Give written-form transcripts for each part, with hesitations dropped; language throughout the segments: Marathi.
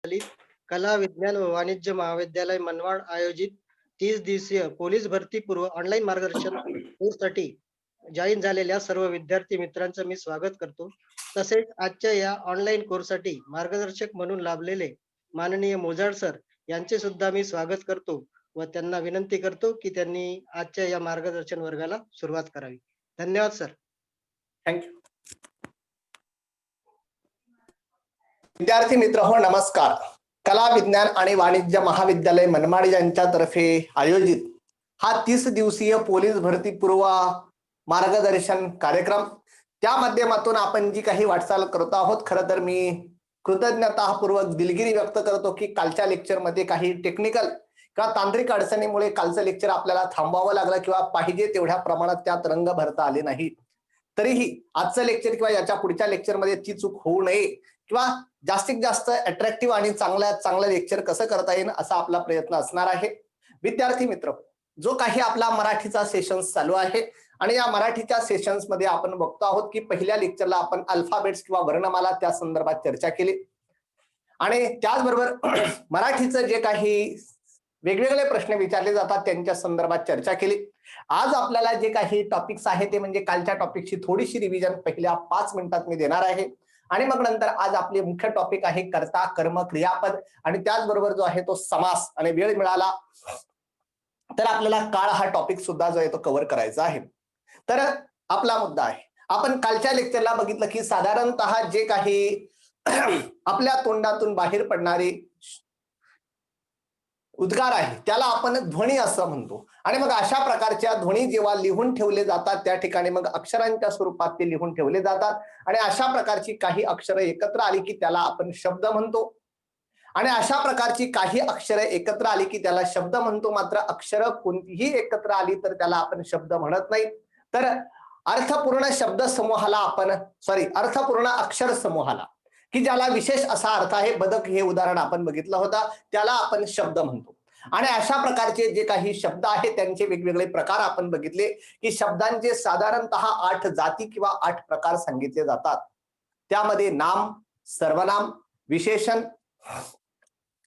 दलित कला विज्ञान व वाणिज्य महाविद्यालय मनमाड आयोजित 30 दिवसीय पोलीस भरती पूर्व ऑनलाईन मार्गदर्शन कोर्ससाठी जॉईन झालेल्या सर्व विद्यार्थी मित्रांचं मी स्वागत करतो. तसेच आजच्या या ऑनलाईन कोर्ससाठी मार्गदर्शक म्हणून लाभलेले माननीय मोजाड सर यांचे सुद्धा मी स्वागत करतो व त्यांना विनंती करतो की त्यांनी आजच्या या मार्गदर्शन वर्गाला सुरुवात करावी. धन्यवाद सर. थँक्यू. विद्यार्थी मित्र हो, नमस्कार. कला विज्ञान आणि वाणिज्य महाविद्यालय मनमाड यांच्यातर्फे आयोजित हा 30 दिवसीय पोलीस भरती पूर्व मार्गदर्शन कार्यक्रम, त्या माध्यमातून आपण जी काही वाटचाल करत आहोत, खरं तर मी कृतज्ञतापूर्वक दिलगिरी व्यक्त करतो की कालच्या लेक्चरमध्ये काही टेक्निकल किंवा तांत्रिक अडचणीमुळे कालचं लेक्चर आपल्याला थांबवावं लागलं किंवा पाहिजे तेवढ्या प्रमाणात त्यात रंग भरता आले नाही. तरीही आजचं लेक्चर किंवा याच्या पुढच्या लेक्चरमध्ये ती चूक होऊ नये किंवा जास्तीत जास्त अट्रॅक्टिव्ह आणि चांगलं लेक्चर कसं करता येईल असा आपला प्रयत्न असणार आहे. विद्यार्थी मित्र, जो काही आपला मराठीचा सेशन्स चालू आहे आणि या मराठीच्या सेशन्स मध्ये आपण बघतो आहोत की पहिल्या लेक्चरला आपण अल्फाबेट्स किंवा वर्णमाला त्या संदर्भात चर्चा केली आणि त्याचबरोबर मराठीचं जे काही वेगवेगळे प्रश्न विचारले जातात त्यांच्या संदर्भात चर्चा केली. आज आपल्याला जे काही टॉपिक्स आहे ते म्हणजे कालच्या टॉपिकची थोडीशी रिव्हिजन पहिल्या 5 मिनिटात मी देणार आहे आणि मग नंतर आज आपले मुख्य टॉपिक आहे कर्ता, कर्म, क्रियापद आणि त्याचबरोबर जो आहे तो समास. आणि वेळ मिळाला तर आपल्याला काळ हा टॉपिक सुद्धा जो आहे तो कव्हर करायचा आहे. तर आपला मुद्दा आहे, आपण कालच्या लेक्चरला बघितलं की साधारणतः जे काही आपल्या तोंडातून बाहेर पडणारे उद्गार आहे त्याला आपण ध्वनी असं म्हणतो आणि मग अशा प्रकारच्या ध्वनी जेव्हा लिहून ठेवले जातात त्या ठिकाणी मग अक्षरांच्या स्वरूपात ते लिहून ठेवले जातात आणि अशा प्रकारची काही अक्षरं एकत्र आली की त्याला आपण शब्द म्हणतो आणि अशा प्रकारची काही अक्षरं एकत्र आली की त्याला शब्द म्हणतो. मात्र अक्षरं कोणतीही एकत्र आली तर त्याला आपण शब्द म्हणत नाही. तर अर्थपूर्ण शब्द समूहाला आपण अर्थपूर्ण अक्षर समूहाला की ज्याला विशेष असा अर्थ आहे, बदक हे उदाहरण आपण बघितलं होता, त्याला आपण शब्द म्हणतो. आणि अशा प्रकारचे जे काही शब्द आहेत त्यांचे वेगवेगळे प्रकार आपण बघितले की शब्दांचे साधारणतः 8 जाती किंवा 8 प्रकार सांगितले जातात. त्यामध्ये नाम, सर्वनाम, विशेषण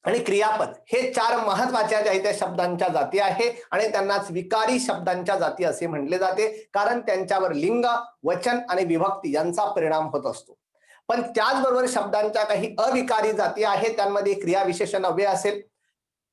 आणि क्रियापद हे 4 महत्वाच्या ज्या त्या शब्दांच्या जाती आहे आणि त्यांनाच विकारी शब्दांच्या जाती असे म्हटले जाते, कारण त्यांच्यावर लिंग, वचन आणि विभक्ती यांचा परिणाम होत असतो. पण त्याचबरोबर शब्दांच्या काही अविकारी जाती आहेत, त्यांमध्ये क्रिया विशेषण अव्यय असेल,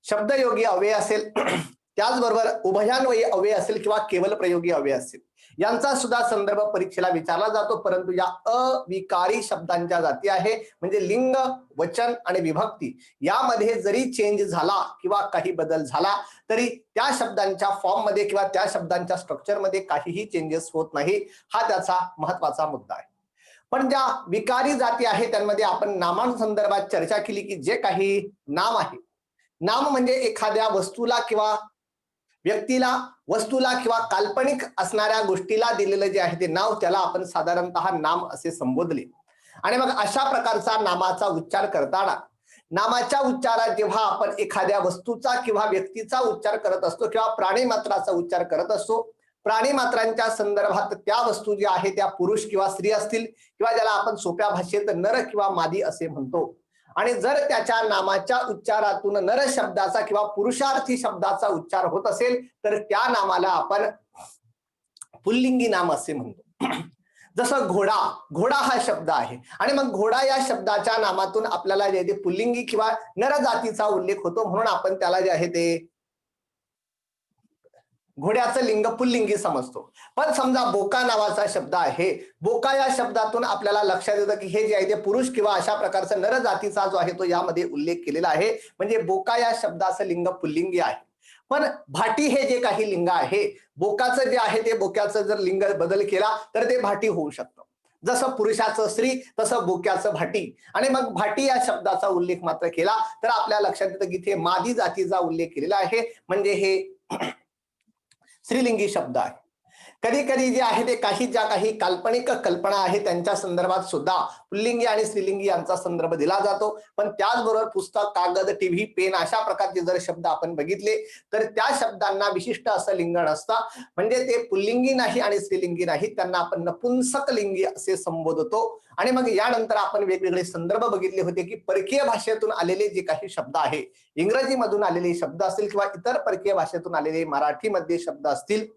शब्दयोगी अव्यय असेल, त्याचबरोबर उभयान्वयी अव्यय असेल किंवा केवल प्रयोगी अव्यय असेल, यांचा सुद्धा संदर्भ परीक्षेला विचारला जातो. परंतु या अविकारी शब्दांच्या जाती आहे म्हणजे लिंग, वचन आणि विभक्ती यामध्ये जरी चेंज झाला किंवा काही बदल झाला तरी त्या शब्दांच्या फॉर्म मध्ये किंवा त्या शब्दांच्या स्ट्रक्चर मध्ये काहीही चेंजेस होत नाही. हा त्याचा महत्वाचा मुद्दा आहे. पण ज्या विकारी जाती आहेत त्यांमध्ये आपण नामांसंदर्भात चर्चा केली की जे काही नाम आहे, नाम म्हणजे एखाद्या वस्तूला किंवा व्यक्तीला, वस्तूला किंवा काल्पनिक असणाऱ्या गोष्टीला दिलेलं जे आहे ते नाव, त्याला आपण साधारणतः नाम असे संबोधले. आणि मग अशा प्रकारचा नामाचा उच्चार करताना नामाच्या उच्चारात जेव्हा आपण एखाद्या वस्तूचा किंवा व्यक्तीचा उच्चार करत असतो किंवा प्राणी मात्राचा उच्चार करत असतो, प्राणी मात्रांच्या संदर्भात त्या वस्तू ज्या आहेत त्या पुरुष किंवा स्त्री असतील किंवा ज्याला आपण सोप्या भाषेत नर किंवा मादी असे म्हणतो. आणि जर त्याच्या नामाच्या उच्चारातून नर शब्दाचा किंवा पुरुषार्थी शब्दाचा उच्चार होत असेल तर त्या नामाला आपण पुल्लिंगी नाम असे म्हणतो. जसं घोडा, घोडा हा शब्द आहे आणि मग घोडा या शब्दाच्या नामातून आपल्याला जे ते पुल्लिंगी किंवा नर जातीचा उल्लेख होतो, म्हणून आपण त्याला जे आहे ते घोड्याचं लिंग पुल्लिंगी समजतो. पण समजा बोका नावाचा शब्द आहे, बोका या शब्दातून आपल्याला लक्षात येतं की हे जे आहे ते पुरुष किंवा अशा प्रकारचा नर जातीचा जो आहे तो यामध्ये उल्लेख केलेला आहे, म्हणजे बोका या शब्दाचं लिंग पुल्लिंगी आहे. पण भाटी हे जे काही लिंग आहे, बोकाचं जे आहे ते बोक्याचं जर लिंग बदल केला तर ते भाटी होऊ शकतं. जसं पुरुषाचं स्त्री तसं बोक्याचं भाटी. आणि मग भाटी या शब्दाचा उल्लेख मात्र केला तर आपल्या लक्षात येतं की इथे मादी जातीचा उल्लेख केलेला आहे, म्हणजे हे स्त्रीलिंगी शब्द आहे. कधी कधी जे आहे ते ज्या काही काल्पनिक कल्पना आहे त्यांच्या संदर्भात सुद्धा पुल्लिंगी आणि स्त्रीलिंगी यांचा संदर्भ दिला जातो. पण त्याचबरोबर पुस्तक, कागद, टीव्ही, पेन अशा प्रकारचे जर शब्द आपण बघितले तर त्या शब्दांना विशिष्ट असं लिंग नसतं. म्हणजे ते पुल्लिंगी नाही आणि स्त्रीलिंगी नाही, त्यांना आपण नपुंसक लिंगी असे संबोधतो. आणि मग यानंतर आपण वेगवेगळे संदर्भ बघितले होते की परकीय भाषेतून आलेले जे काही शब्द आहे, इंग्रजीमधून आलेले शब्द असतील किंवा इतर परकीय भाषेतून आलेले मराठीमध्ये शब्द असतील,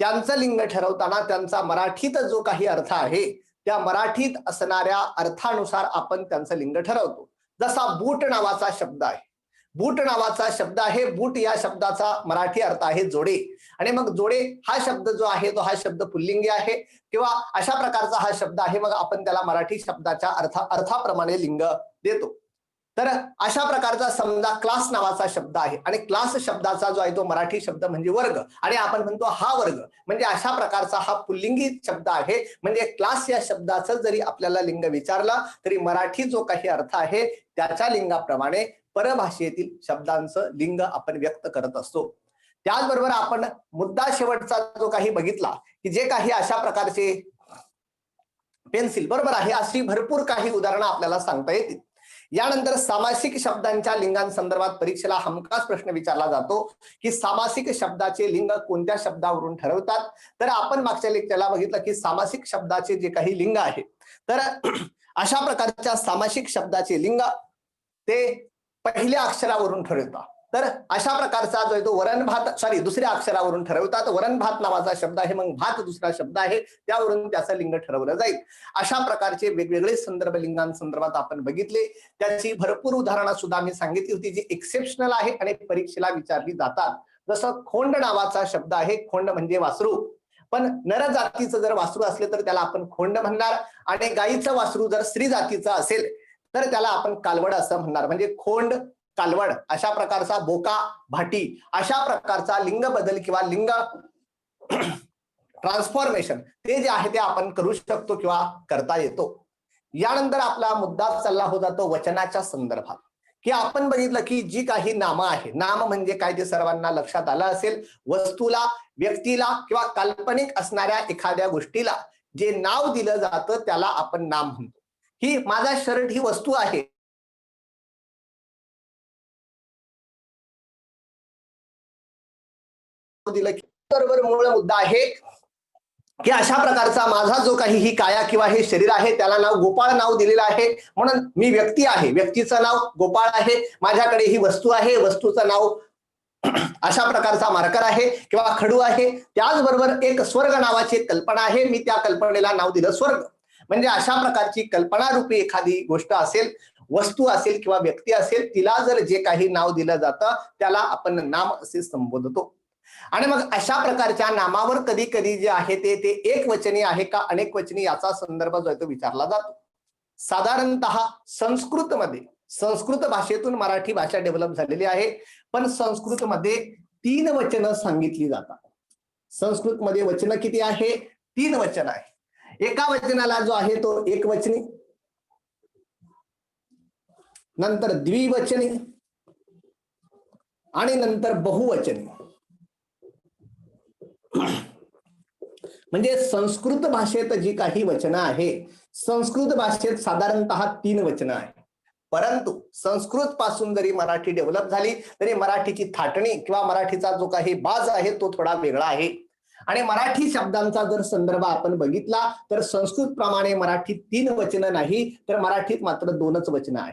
त्यांचं लिंग ठरवताना त्यांचा मराठीत जो काही अर्थ आहे त्या मराठीत असणाऱ्या अर्थानुसार आपण त्यांचं लिंग ठरवतो. जसा बूट नावाचा शब्द आहे, बूट नावाचा शब्द आहे, बूट या शब्दाचा मराठी अर्थ आहे जोडे. आणि मग जोडे हा शब्द जो आहे तो हा शब्द पुल्लिंगी आहे किंवा अशा प्रकारचा हा शब्द आहे, मग आपण त्याला मराठी शब्दाच्या अर्थाप्रमाणे लिंग देतो. तर अशा प्रकारचा समजा क्लास नावाचा शब्द आहे आणि क्लास शब्दाचा जो आहे तो मराठी शब्द म्हणजे वर्ग, आणि आपण म्हणतो हा वर्ग, म्हणजे अशा प्रकारचा हा पुल्लिंगी शब्द आहे. म्हणजे क्लास या शब्दाचं जरी आपल्याला लिंग विचारलं तरी मराठी जो काही अर्थ आहे त्याच्या लिंगाप्रमाणे परभाषेतील शब्दांचं लिंग आपण व्यक्त करत असतो. त्याचबरोबर आपण मुद्दा शेवटचा जो काही बघितला की जे काही अशा प्रकारचे पेन्सिल, बरोबर आहे, अशी भरपूर काही उदाहरणं आपल्याला सांगता येतील. यानंतर सामासिक शब्दांच्या लिंगांसंदर्भात परीक्षेला हमखास प्रश्न विचारला जातो की सामासिक शब्दाचे लिंग कोणत्या शब्दावरून ठरवतात. तर आपण मागच्या लेक्चरला बघितलं की सामासिक शब्दाचे जे काही लिंग आहे तर अशा प्रकारच्या सामासिक शब्दाचे लिंग ते पहिल्या अक्षरावरून ठरवतात. तर अशा प्रकारचा जो आहे तो वरण भात दुसऱ्या अक्षरावरून ठरवतात. वरण भात नावाचा शब्द आहे, मग भात दुसरा शब्द आहे, त्यावरून त्याचं लिंग ठरवलं जाईल. अशा प्रकारचे वेगवेगळे संदर्भ लिंगांसंदर्भात आपण बघितले. त्याची भरपूर उदाहरणं सुद्धा मी सांगितली होती जी एक्सेप्शनल आहे आणि परीक्षेला विचारली जातात. जसं खोंड नावाचा शब्द आहे, खोंड म्हणजे वासरू, पण नर जातीचं जर वासरू असले तर त्याला आपण खोंड म्हणणार, आणि गाईचं वासरू जर स्त्री जातीचं असेल तर त्याला आपण कालवड असं म्हणणार. म्हणजे खोंड, कालवड अशा प्रकारचा, बोका, भाटी अशा प्रकारचा लिंग बदल किंवा लिंग ट्रान्सफॉर्मेशन ते जे आहे ते आपण करू शकतो किंवा करता येतो. यानंतर आपला मुद्दा चालला हो जातो वचनाच्या संदर्भात, की आपण बघितलं की जी काही नामं आहे, नाम म्हणजे काय ते सर्वांना लक्षात आलं असेल. वस्तूला, व्यक्तीला किंवा काल्पनिक असणाऱ्या एखाद्या गोष्टीला जे नाव दिलं जातं त्याला आपण नाम म्हणतो. ही माझा शर्ट ही वस्तू आहे, दिलं की बरोबर मूळ मुद्दा आहे की अशा प्रकारचा माझा जो काही ही काया किंवा हे शरीर आहे त्याला नाव गोपाळ नाव दिलेलं आहे, म्हणून मी व्यक्ती आहे, व्यक्तीचं नाव गोपाळ आहे. माझ्याकडे ही वस्तू आहे, वस्तूचं नाव अशा प्रकारचा मार्कर आहे किंवा खडू आहे. त्याचबरोबर एक स्वर्ग नावाची कल्पना आहे, मी त्या कल्पनेला नाव दिलं स्वर्ग. म्हणजे अशा प्रकारची कल्पना रूपी एखादी गोष्ट असेल, वस्तू असेल किंवा व्यक्ती असेल, तिला जर जे काही नाव दिलं जातं त्याला आपण नाम असे संबोधतो. आणि मग अशा प्रकारच्या नामावर कधी कधी जे आहे ते एक वचनी आहे का अनेक वचनी याचा संदर्भ जो आहे तो विचारला जातो. साधारणतः संस्कृत भाषेतून मराठी भाषा डेव्हलप झालेली आहे, पण संस्कृत मध्ये 3 वचनं सांगितली जातात. संस्कृत मध्ये वचन किती आहे? 3 वचन आहे. एका वचनाला जो आहे तो एक वचनी, नंतर द्विवचनी आणि नंतर बहुवचनी. म्हणजे संस्कृत भाषेत जी काही वचनं आहे, संस्कृत भाषेत साधारणतः 3 वचनं आहे. परंतु संस्कृत पासून जरी मराठी डेव्हलप झाली तरी मराठीची थाटणी किंवा मराठीचा जो काही बाज आहे तो थोडा वेगळा आहे. आणि मराठी शब्दांचा जर संदर्भ आपण बघितला तर संस्कृत प्रमाणे मराठीत 3 वचनं नाही तर मराठीत मात्र 2च वचनं आहे.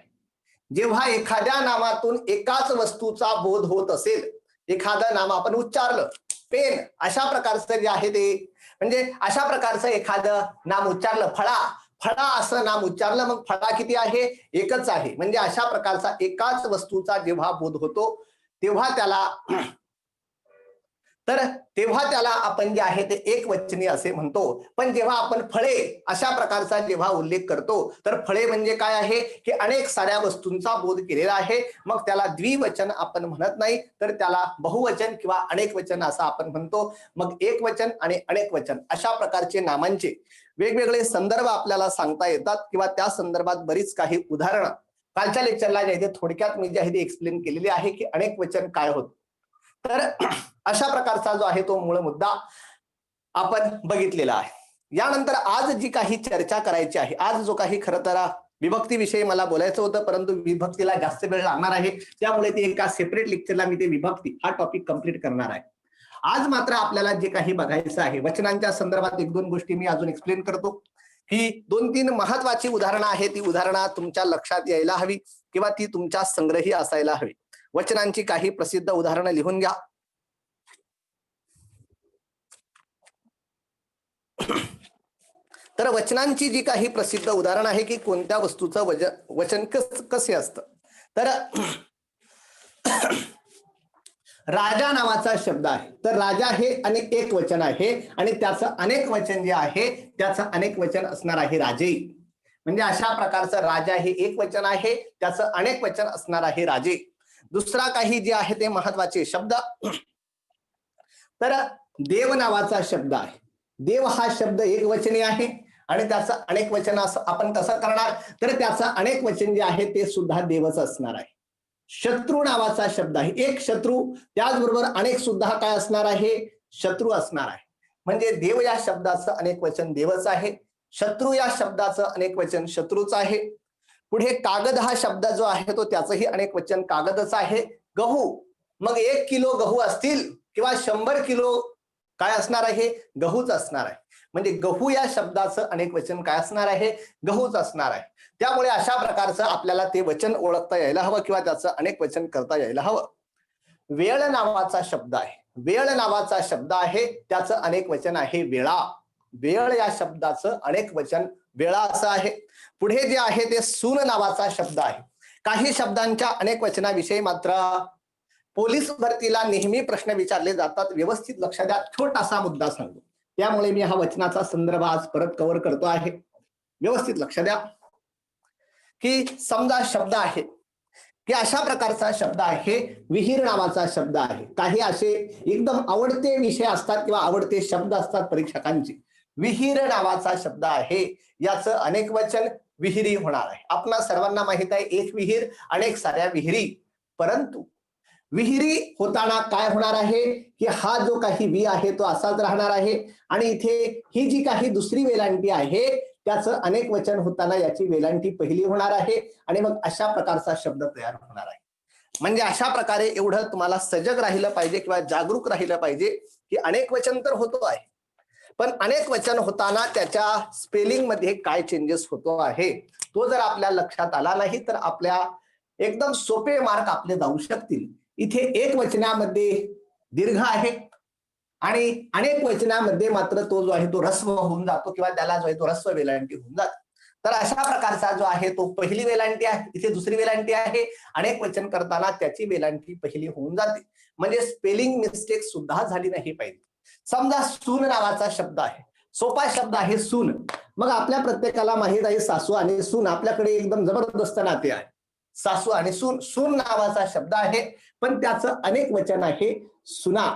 जेव्हा एखाद्या नामातून एकाच वस्तूचा बोध होत असेल, एखादं नाम आपण उच्चारलं, पेन अशा प्रकारचं जे आहे ते, म्हणजे अशा प्रकारचं एखादं नाम उच्चारलं, फळा असं नाम उच्चारलं, मग फळा किती आहे? एकच आहे. म्हणजे अशा प्रकारचा एकाच वस्तूचा जेव्हा बोध होतो तेव्हा त्याला आपण जे आहे ते एक वचनी असे म्हणतो. पण जेव्हा आपण फळे अशा प्रकारचा जेव्हा उल्लेख करतो तर फळे म्हणजे काय आहे की अनेक साऱ्या वस्तूंचा बोध केलेला आहे, मग त्याला द्विवचन आपण म्हणत नाही तर त्याला बहुवचन किंवा अनेक वचन असं आपण म्हणतो. मग एक वचन आणि अनेक वचन अशा प्रकारचे नामांचे वेगवेगळे संदर्भ आपल्याला सांगता येतात किंवा त्या संदर्भात बरीच काही उदाहरणं कालच्या लेक्चरला जे आहे थोडक्यात मी जे आहे ते एक्सप्लेन केलेली आहे की अनेक वचन काय होत. तर अशा प्रकारचा जो आहे तो मूळ मुद्दा. आपण बघितलेला आहे. यानंतर आज जी काही चर्चा करायची आहे, आज जो काही खरं तर विभक्तीविषयी मला बोलायचं होतं, परंतु विभक्तीला जास्त वेळ लागणार आहे, त्यामुळे ते एका सेपरेट लेक्चरला मी ते विभक्ती हा टॉपिक कंप्लीट करणार आहे. आज मात्र आपल्याला जे काही बघायचं आहे, वचनांच्या संदर्भात एक दोन गोष्टी मी अजून एक्सप्लेन करतो, की 2-3 महत्वाची उदाहरणं आहेत. ती उदाहरणं तुमच्या लक्षात यायला हवी किंवा ती तुमच्या संग्रही असायला हवी. वचनांची काही प्रसिद्ध उदाहरणं लिहून घ्या. तर वचनांची जी काही प्रसिद्ध उदाहरण आहे की कोणत्या वस्तूचं वचन कसे असतं. तर राजा नावाचा शब्द आहे. तर राजा हे अनेक एक वचन आहे आणि त्याचं अनेक वचन जे आहे त्याचं अनेक वचन असणार आहे राजे. म्हणजे अशा प्रकारचं राजा हे एक वचन आहे, त्याचं अनेक वचन असणार आहे राजे. दुसरा काही जे आहे ते महत्वाचे शब्द. तर देव नावाचा शब्द आहे. देव हा शब्द एक वचनी आहे आणि त्याचं अनेक वचन असं आपण कसं करणार, तर त्याचं अनेक वचन जे आहे ते सुद्धा देवच असणार आहे. शत्रू नावाचा शब्द आहे. एक शत्रू, त्याचबरोबर अनेक सुद्धा काय असणार आहे, शत्रू असणार आहे. म्हणजे देव या शब्दाचं अनेक वचन देवच आहे, शत्रू या शब्दाचं अनेक वचन शत्रूच आहे. पुढे कागद हा शब्द जो आहे तो त्याचंही अनेक वचन कागदच आहे. गहू, मग 1 किलो गहू असतील किंवा 100 किलो काय असणार आहे, गहूच असणार आहे. म्हणजे गहू या शब्दाचं अनेक वचन काय असणार आहे, गहूच असणार आहे. त्यामुळे अशा प्रकारचं आपल्याला ते वचन ओळखता यायला हवं किंवा त्याचं अनेक वचन करता यायला हवं. वेळ नावाचा शब्द आहे. वेळ नावाचा शब्द आहे, त्याचं अनेक वचन आहे वेळा. वेळ या शब्दाचं अनेक वचन वेळा असं आहे. पुढे जे आहे ते सून नावाचा शब्द आहे. काही शब्दांच्या अनेक वचनाविषयी मात्र पोलीस भरतीला नेहमी प्रश्न विचारले जातात. व्यवस्थित लक्ष द्या, छोटासा मुद्दा सांगतो, त्यामुळे मी हा वचनाचा संदर्भ आज परत कव्हर करतो आहे. व्यवस्थित लक्ष द्या की समजा शब्द आहे की अशा प्रकारचा शब्द आहे, विहीर नावाचा शब्द आहे. काही असे एकदम आवडते विषय असतात किंवा आवडते शब्द असतात परीक्षकांचे. विहीर नावाचा शब्द आहे, याचं अनेक वचन विहिरी होणार आहे. आपणा सर्वांना माहित आहे एक विहीर अनेक साऱ्या विहिरी. परंतु विहिरी होताना काय होणार आहे की हा जो काही वि आहे तो असाच राहणार आहे आणि इथे ही जी काही दुसरी वेलांटी आहे त्याचं अनेक वचन होताना याची वेलांटी पहिली होणार आहे आणि मग अशा प्रकारचा शब्द तयार होणार आहे. म्हणजे अशा प्रकारे एवढं तुम्हाला सजग राहिलं पाहिजे किंवा जागरूक राहिलं पाहिजे की अनेक वचन तर होतो आहे, पण अनेक वचन होताना त्याच्या स्पेलिंग मध्ये काय चेंजेस होतो आहे तो जर आपल्या लक्षात आला नाही तर आपल्या एकदम सोपे मार्क आपले जाऊ शकतील. इथे एक वचनामध्ये दीर्घ आहे आणि अनेक वचनामध्ये मात्र तो जो आहे तो ऱ्हस्व होऊन जातो किंवा त्याला जो आहे तो ऱ्हस्व वेलांटी होऊन जातो. तर अशा प्रकारचा जो आहे तो पहिली वेलांटी आहे, इथे दुसरी वेलांटी आहे. अनेक वचन करताना त्याची वेलांटी पहिली होऊन जाते. म्हणजे स्पेलिंग मिस्टेक सुद्धा झाली नाही पाहिजे. समजा सून नावाचा शब्द आहे, सोपा शब्द आहे सून. मग आपल्या प्रत्येकाला माहित आहे सासू आणि सून आपल्याकडे एकदम जबरदस्त नाते आहे. सासू आणि सून, सून नावाचा शब्द आहे पण त्याचं अनेक वचन आहे सुना.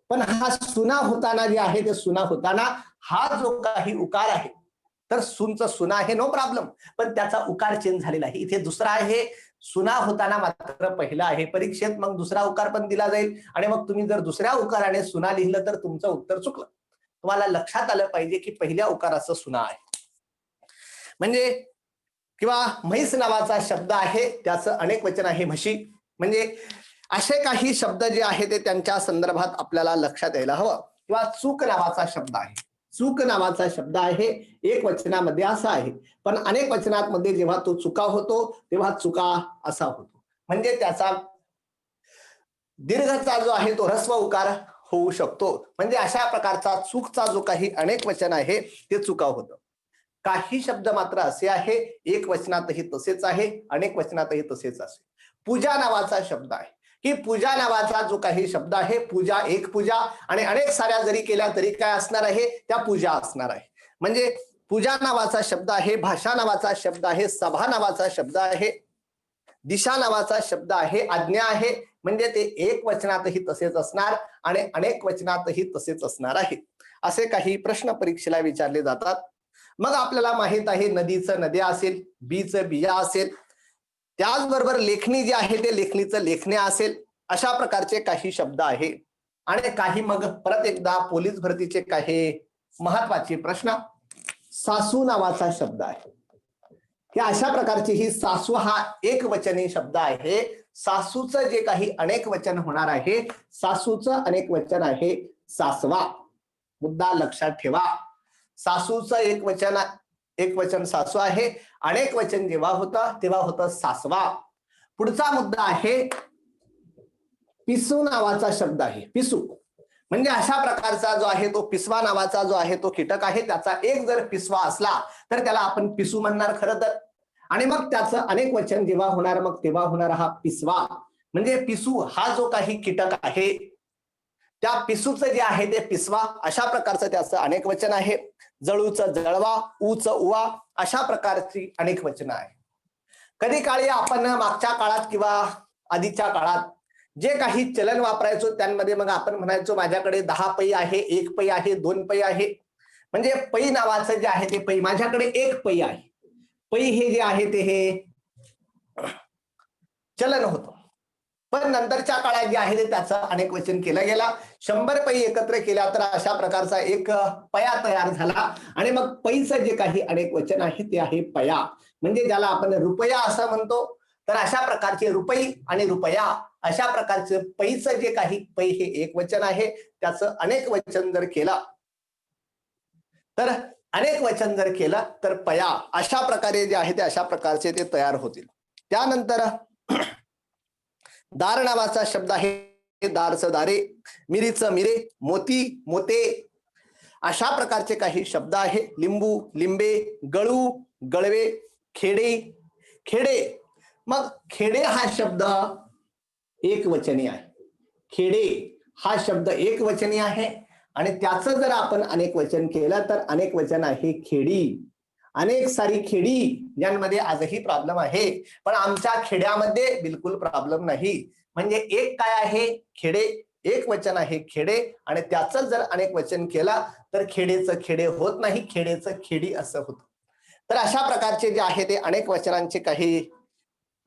पण हा सुना होताना जे आहे ते सुना होताना हा जो काही उकार आहे तर सूनचं सुना आहे नो प्रॉब्लेम, पण त्याचा उकार चेंज झालेला आहे. इथे दुसरा आहे, सुना होताना मात्र पहिला आहे. परीक्षेत मग दुसरा उकार पण दिला जाईल आणि मग तुम्ही जर दुसऱ्या उकाराने सुना लिहिलं तर तुमचं उत्तर चुकलं. तुम्हाला लक्षात आलं पाहिजे की पहिल्या उकाराचं सुना आहे. म्हणजे किंवा म्हैस नावाचा शब्द आहे, त्याचं अनेक वचन आहे म्हशी. म्हणजे असे काही शब्द जे आहे ते त्यांच्या संदर्भात आपल्याला लक्षात यायला हवं. किंवा चूक नावाचा शब्द आहे. चूक नावाचा शब्द आहे, एक वचनामध्ये असा आहे पण अनेक वचनांमध्ये जेव्हा तो चुका होतो तेव्हा चुका असा होतो. म्हणजे त्याचा दीर्घचा जो आहे तो ऱ्हस्व उकार होऊ शकतो. म्हणजे अशा प्रकारचा चूकचा जो काही अनेक वचन आहे ते चुका होतं. काही शब्द मात्र असे आहे एक वचनातही तसेच आहे, अनेक वचनातही तसेच असे. पूजा नावाचा शब्द आहे की पूजा नावाचा जो काही शब्द आहे, पूजा एक पूजा आणि अनेक साऱ्या जरी केल्या तरी काय असणार आहे, त्या पूजा असणार आहे. म्हणजे पूजा नावाचा शब्द आहे, भाषा नावाचा शब्द आहे, सभा नावाचा शब्द आहे, दिशा नावाचा शब्द आहे, आज्ञा आहे. म्हणजे ते एक वचनातही तसेच असणार आणि अनेक वचनातही तसेच असणार आहे. असे काही प्रश्न परीक्षेला विचारले जातात. मग आपल्याला माहित आहे नदीचं नद्या असेल, बीचं बिया असेल, त्याचबरोबर लेखणी जे आहे ते लेखणीचं लेखण्या असेल. अशा प्रकारचे काही शब्द आहे. आणि काही मग परत एकदा पोलीस भरतीचे काही महत्वाची प्रश्न, सासू नावाचा शब्द आहे की अशा प्रकारची ही सासू हा एकवचनी शब्द आहे. सासूचं जे काही अनेक वचन होणार आहे, सासूचं अनेक वचन आहे सासवा. मुद्दा लक्षात ठेवा. सासूचं एक वचन सासू आहे, अनेक वचन जेव्हा होतं तेव्हा होतं सासवा. पुढचा मुद्दा आहे पिसू नावाचा शब्द आहे. पिसू म्हणजे अशा प्रकारचा जो आहे तो पिसवा नावाचा जो आहे तो कीटक आहे, त्याचा एक जर पिसवा असला तर त्याला आपण पिसू म्हणणार खरं तर. आणि मग त्याचं अनेक वचन जेव्हा होणार मग तेव्हा होणार हा पिसवा. म्हणजे पिसू हा जो काही कीटक आहे त्या पिसूचं जे आहे ते पिसवा अशा प्रकारचं त्याचं अनेक वचन आहे. जळूचं जळवा, ऊच उवा अशा प्रकारची अनेक वचन आहे. कधी काळी आपण मागच्या काळात किंवा आधीच्या काळात जे काही चलन वापरायचो त्यांमध्ये मग आपण म्हणायचो माझ्याकडे 10 पै आहे, 1 पै आहे, 2 पै आहे. म्हणजे पै नावाचं जे आहे ते पै, माझ्याकडे 1 पै आहे. पै हे जे आहे ते हे चलन होतं. पण नंतरच्या काळात जे आहे ते त्याचं अनेक वचन केलं गेला. 100 पै एकत्र केल्या तर अशा प्रकारचा एक पया तयार झाला. आणि मग पैचं जे काही अनेक वचन आहे ते आहे पया. म्हणजे ज्याला आपण रुपया असं म्हणतो. तर अशा प्रकारचे रुपई आणि रुपया अशा प्रकारचे पैचं जे काही पै हे एक वचन आहे, त्याचं अनेक वचन जर केलं तर अनेक वचन जर केलं तर पया अशा प्रकारे जे आहे ते अशा प्रकारचे ते तयार होतील. त्यानंतर दार नावाचा शब्द आहे. दारचं दारे, मिरीचं मिरे, मोती मोते अशा प्रकारचे काही शब्द आहे. लिंबू लिंबे, गळू गळवे, खेडे खेडे. मग खेडे हा शब्द एक वचनी आहे. खेडे हा शब्द एक वचनी आहे आणि त्याचं जर आपण अनेक वचन केलं तर अनेक वचन आहे खेडी. अनेक सारी खेडी ज्यांमध्ये आजही प्रॉब्लेम आहे, पण आमच्या खेड्यामध्ये बिलकुल प्रॉब्लेम नाही. म्हणजे एक काय आहे खेडे, एक वचन आहे खेडे आणि त्याचं जर अनेक वचन केला तर खेडेचं खेडे होत नाही, खेडेचं खेडी असं होतं. तर अशा प्रकारचे जे आहे ते अनेक वचनांचे काही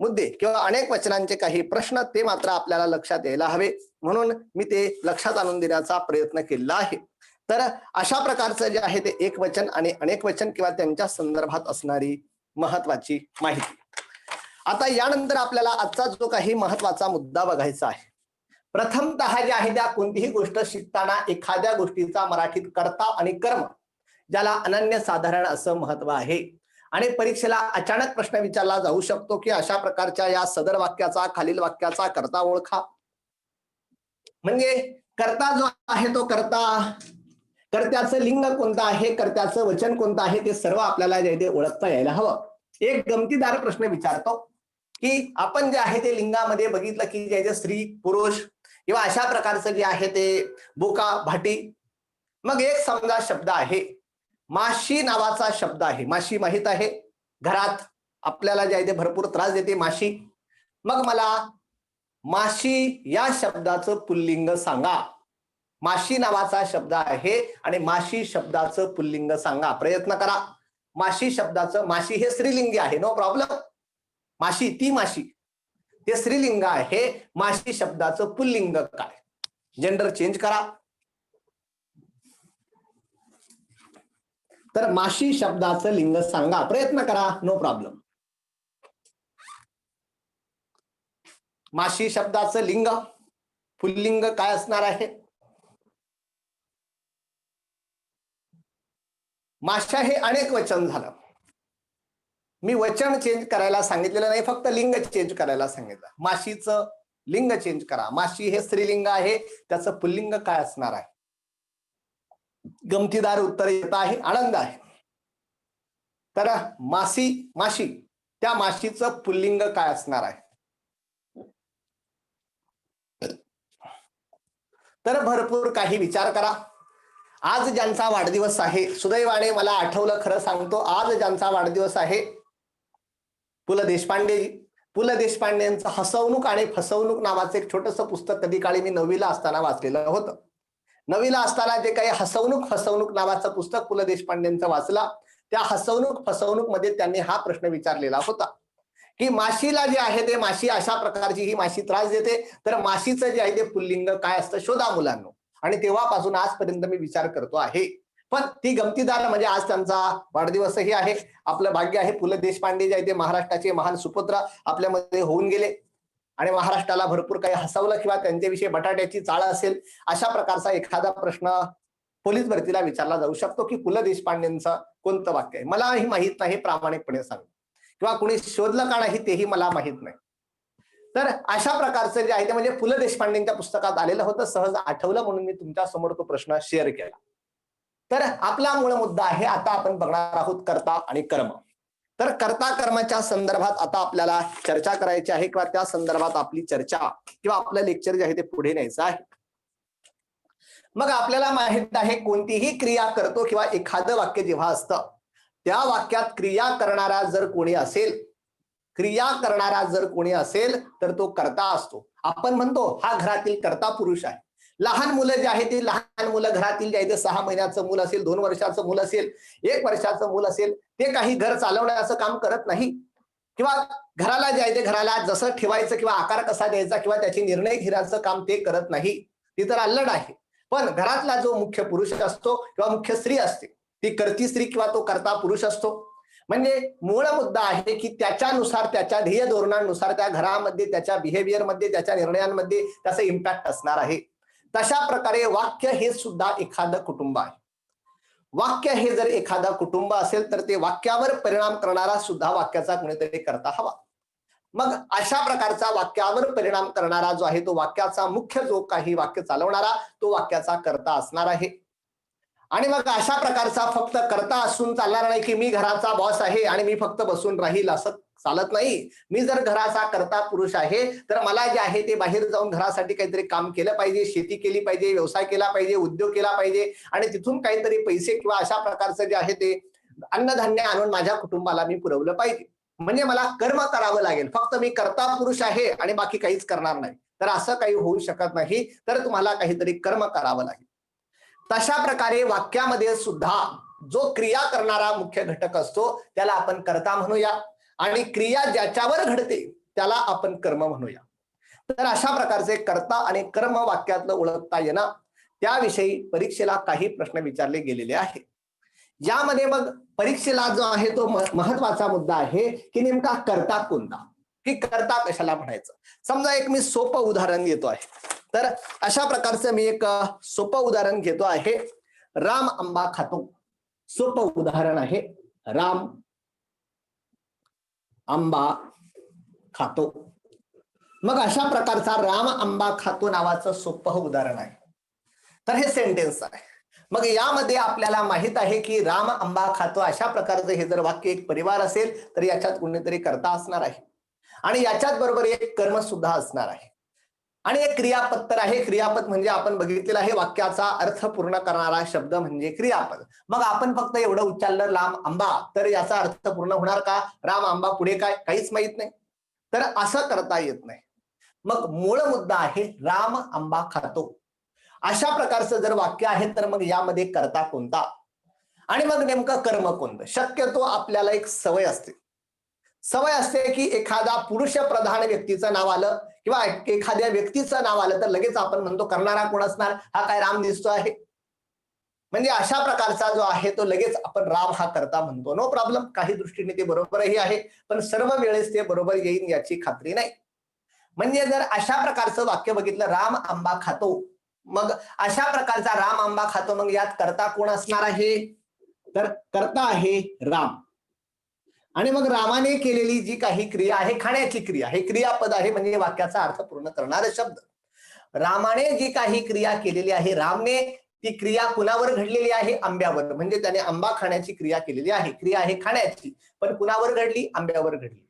मुद्दे किंवा अनेक वचनांचे काही प्रश्न ते मात्र आपल्याला लक्षात यायला हवे, म्हणून मी ते लक्षात आणून देण्याचा प्रयत्न केला आहे. तर अशा प्रकारचं जे आहे ते एक वचन आणि अनेक वचन किंवा त्यांच्या संदर्भात असणारी महत्वाची माहिती. आता यानंतर आपल्याला आजचा जो काही महत्वाचा मुद्दा बघायचा आहे. प्रथमतः जे आहे त्या कोणतीही गोष्ट शिकताना एखाद्या गोष्टीचा मराठीत कर्ता आणि कर्म ज्याला अनन्यसाधारण असं महत्व आहे. आणि परीक्षेला अचानक प्रश्न विचारला जाऊ शकतो की अशा प्रकारच्या या सदर वाक्याचा खालील वाक्याचा कर्ता ओळखा. म्हणजे कर्ता जो आहे तो कर्ता, कर्त्याचं लिंग कोणतं आहे, कर्त्याचं वचन कोणतं आहे ते सर्व आपल्याला जे ते ओळखता यायला हवं. एक गमतीदार प्रश्न विचारतो की आपण जे आहे ते लिंगामध्ये बघितलं की जे स्त्री पुरुष किंवा अशा प्रकारचं जे आहे ते बोका भाटी. मग एक समजा शब्द आहे माशी नावाचा शब्द आहे. माशी माहित आहे, घरात आपल्याला जे आहे ते भरपूर त्रास देते माशी. मग मला माशी या शब्दाचं पुल्लिंग सांगा. माशी नावाचा शब्द आहे आणि माशी शब्दाचं पुल्लिंग सांगा. प्रयत्न करा. माशी शब्दाचं, माशी हे स्त्रीलिंगी आहे, नो प्रॉब्लेम. माशी ती माशी ते स्त्रीलिंग आहे. माशी शब्दाचं पुल्लिंग काय, जेंडर चेंज करा. तर माशी शब्दाचं लिंग सांगा. प्रयत्न करा, नो प्रॉब्लेम. माशी शब्दाचं लिंग पुल्लिंग काय असणार आहे? माशा हे अनेक वचन झालं. मी वचन चेंज करायला सांगितलेलं नाही, फक्त लिंग चेंज करायला सांगितलं. माशीचं लिंग चेंज करा. माशी हे स्त्रीलिंग आहे, त्याचं पुल्लिंग काय असणार आहे? गमतीदार उत्तर येत आहे, आनंद आहे. तर मासी माशी, त्या माशीचं पुल्लिंग काय असणार आहे? तर भरपूर काही विचार करा. आज ज्यांचा वाढदिवस आहे, सुदैवाने मला आठवलं, खरं सांगतो, आज ज्यांचा वाढदिवस आहे पु ल देशपांडेजी. पु ल देशपांडेंचं हसवणूक आणि फसवणूक नावाचं एक छोटंसं पुस्तक कधी काळी मी 9वीला असताना वाचलेलं होतं. 9वीला असताना जे काही हसवणूक फसवणूक नावाचं पुस्तक पु ल देशपांडेंचं वाचला, त्या हसवणूक फसवणूक मध्ये त्यांनी हा प्रश्न विचारलेला होता की माशीला जे आहे ते, माशी अशा प्रकारची ही माशी त्रास देते, तर माशीचं जे आहे ते पुल्लिंग काय असतं शोधा मुलांनो. आणि तेव्हापासून आजपर्यंत मी विचार करतो आहे. पण ती गमतीदार म्हणजे आज त्यांचा वाढदिवसही आहे. आपलं भाग्य आहे पु ल देशपांडे जे आहे ते महाराष्ट्राचे महान सुपुत्र आपल्यामध्ये होऊन गेले आणि महाराष्ट्राला भरपूर काही हसवलं किंवा त्यांच्याविषयी बटाट्याची चाळ असेल अशा प्रकारचा एखादा प्रश्न पोलीस भरतीला विचारला जाऊ शकतो की पु ल देशपांडेंचं कोणतं वाक्य आहे. मलाही माहित नाही प्रामाणिकपणे सांग किंवा कुणी शोधलं का नाही तेही मला माहित नाही. तर अशा प्रकारचं जे आहे ते म्हणजे पु ल देशपांडेंच्या पुस्तकात आलेलं होतं, सहज आठवलं म्हणून मी तुमच्या समोर तो प्रश्न शेअर केला. तर आपला मूळ मुद्दा आहे, आता आपण बघणार आहोत कर्ता आणि कर्म. तर कर्ता कर्माच्या संदर्भात आता आपल्याला चर्चा करायची आहे किंवा त्या संदर्भात आपली चर्चा किंवा आपलं लेक्चर जे आहे ते पुढे न्यायचं आहे. मग आपल्याला माहित आहे कोणतीही क्रिया करतो किंवा एखादं वाक्य जेव्हा असतं त्या वाक्यात क्रिया करणारा जर कोणी असेल तर तो कर्ता असतो. आपण म्हणतो हा घरातील कर्ता पुरुष आहे. लहान मुलं जे आहे ते लहान मुलं घरातील जे आहे ते 6 महिन्याचं मूल असेल, 2 वर्षाचं मूल असेल, 1 वर्षाचं मूल असेल, ते काही घर चालवण्याचं काम करत नाही किंवा घराला जे आहे ते घराला जसं ठेवायचं किंवा आकार कसा द्यायचा किंवा त्याचे निर्णय घेण्याचं काम ते करत नाही. ती तर अल्लड आहे. पण घरातला जो मुख्य पुरुष असतो किंवा मुख्य स्त्री असते ती कर्ती स्त्री किंवा तो कर्ता पुरुष असतो. म्हणजे मूळ मुद्दा आहे की त्याच्यानुसार त्याच्या ध्येय धोरणानुसार त्या घरामध्ये त्याच्या बिहेवियर मध्ये त्याच्या निर्णयांमध्ये त्याचा इम्पॅक्ट असणार आहे. तशा प्रकारे वाक्य हे सुद्धा एखादं कुटुंब आहे. वाक्य हे जर एखादा कुटुंब असेल तर ते वाक्यावर परिणाम करणारा सुद्धा वाक्याचा कोणीतरी कर्ता हवा. मग अशा प्रकारचा वाक्यावर परिणाम करणारा जो आहे तो वाक्याचा मुख्य जो काही वाक्य चालवणारा तो वाक्याचा कर्ता असणार आहे. आणि मग अशा प्रकारचा फक्त कर्ता असून चालणार नाही की मी घराचा बॉस आहे आणि मी फक्त बसून राहील असं चालत नाही. मी जर घराचा कर्ता पुरुष आहे तर मला जे आहे ते बाहेर जाऊन घरासाठी काहीतरी काम केलं पाहिजे, शेती केली पाहिजे, व्यवसाय केला पाहिजे, उद्योग केला पाहिजे आणि तिथून काहीतरी पैसे किंवा अशा प्रकारचं जे आहे ते अन्नधान्य आणून माझ्या कुटुंबाला मी पुरवलं पाहिजे. म्हणजे मला कर्म करावं लागेल. फक्त मी कर्ता पुरुष आहे आणि बाकी काहीच करणार नाही तर असं काही होऊ शकत नाही. तर तुम्हाला काहीतरी कर्म करावं लागेल. तशा प्रकारे वाक्यामध्ये सुद्धा जो क्रिया करणारा मुख्य घटक असतो त्याला आपण कर्ता म्हणूया आणि क्रिया ज्याच्यावर घडते त्याला आपण कर्म म्हणूया. तर अशा प्रकारचे कर्ता आणि कर्म वाक्यातलं ओळखता येणं त्याविषयी परीक्षेला काही प्रश्न विचारले गेलेले आहेत. यामध्ये मग परीक्षेला जो आहे तो महत्वाचा मुद्दा आहे की नेमका कर्ता कोणता, की कर्ता कशाला म्हणायचं. समजा एक मी सोपं उदाहरण घेतो आहे. तर अशा प्रकारचं मी एक सोपं उदाहरण घेतो आहे. राम आंबा खातो. सोपं उदाहरण आहे. राम आंबा खातो. मग अशा प्रकारचा राम आंबा खातो नावाचं सोपं उदाहरण आहे. तर हे सेंटेन्स आहे. मग यामध्ये आपल्याला माहित आहे की राम आंबा खातो अशा प्रकारचं हे जर वाक्य एक परिवार असेल तर याच्यात कोणीतरी कर्ता असणार आहे आणि याच्यात बरोबर एक कर्म सुद्धा असणार आहे आणि एक क्रियापद तर आहे. क्रियापद म्हणजे आपण बघितलेलं आहे वाक्याचा अर्थ पूर्ण करणारा शब्द म्हणजे क्रियापद. मग आपण फक्त एवढं उच्चारलं राम आंबा तर याचा अर्थ पूर्ण होणार का? राम आंबा पुढे काय काहीच माहित नाही तर असं करता येत नाही. मग मूळ मुद्दा आहे राम आंबा खातो. अशा प्रकारचं जर वाक्य आहे तर मग यामध्ये कर्ता कोणता आणि मग नेमकं कर्म कोणतं. शक्यतो आपल्याला एक सवय असते की एखादा पुरुष प्रधान व्यक्तीचं नाव आलं किंवा एखाद्या व्यक्तीचं नाव आलं तर लगेच आपण म्हणतो करणारा कोण असणार, हा काय राम दिसतो आहे. म्हणजे अशा प्रकारचा जो आहे तो लगेच आपण राम हा कर्ता म्हणतो. नो प्रॉब्लेम, काही दृष्टीने ते बरोबरही आहे पण सर्व वेळेस ते बरोबर येईल याची खात्री नाही. म्हणजे जर अशा प्रकारचं वाक्य बघितलं राम आंबा खातो, मग अशा प्रकारचा राम आंबा खातो मग यात कर्ता कोण असणार आहे तर कर्ता आहे राम. आणि मग रामाने केलेली जी काही क्रिया आहे खाण्याची क्रिया हे क्रियापद आहे म्हणजे वाक्याचा अर्थ पूर्ण करणारे शब्द. रामाने जी काही क्रिया केलेली आहे रामने ती क्रिया कुणावर घडलेली आहे आंब्यावर. म्हणजे त्याने आंबा खाण्याची क्रिया केलेली आहे. क्रिया आहे खाण्याची पण कुणावर घडली आंब्यावर घडली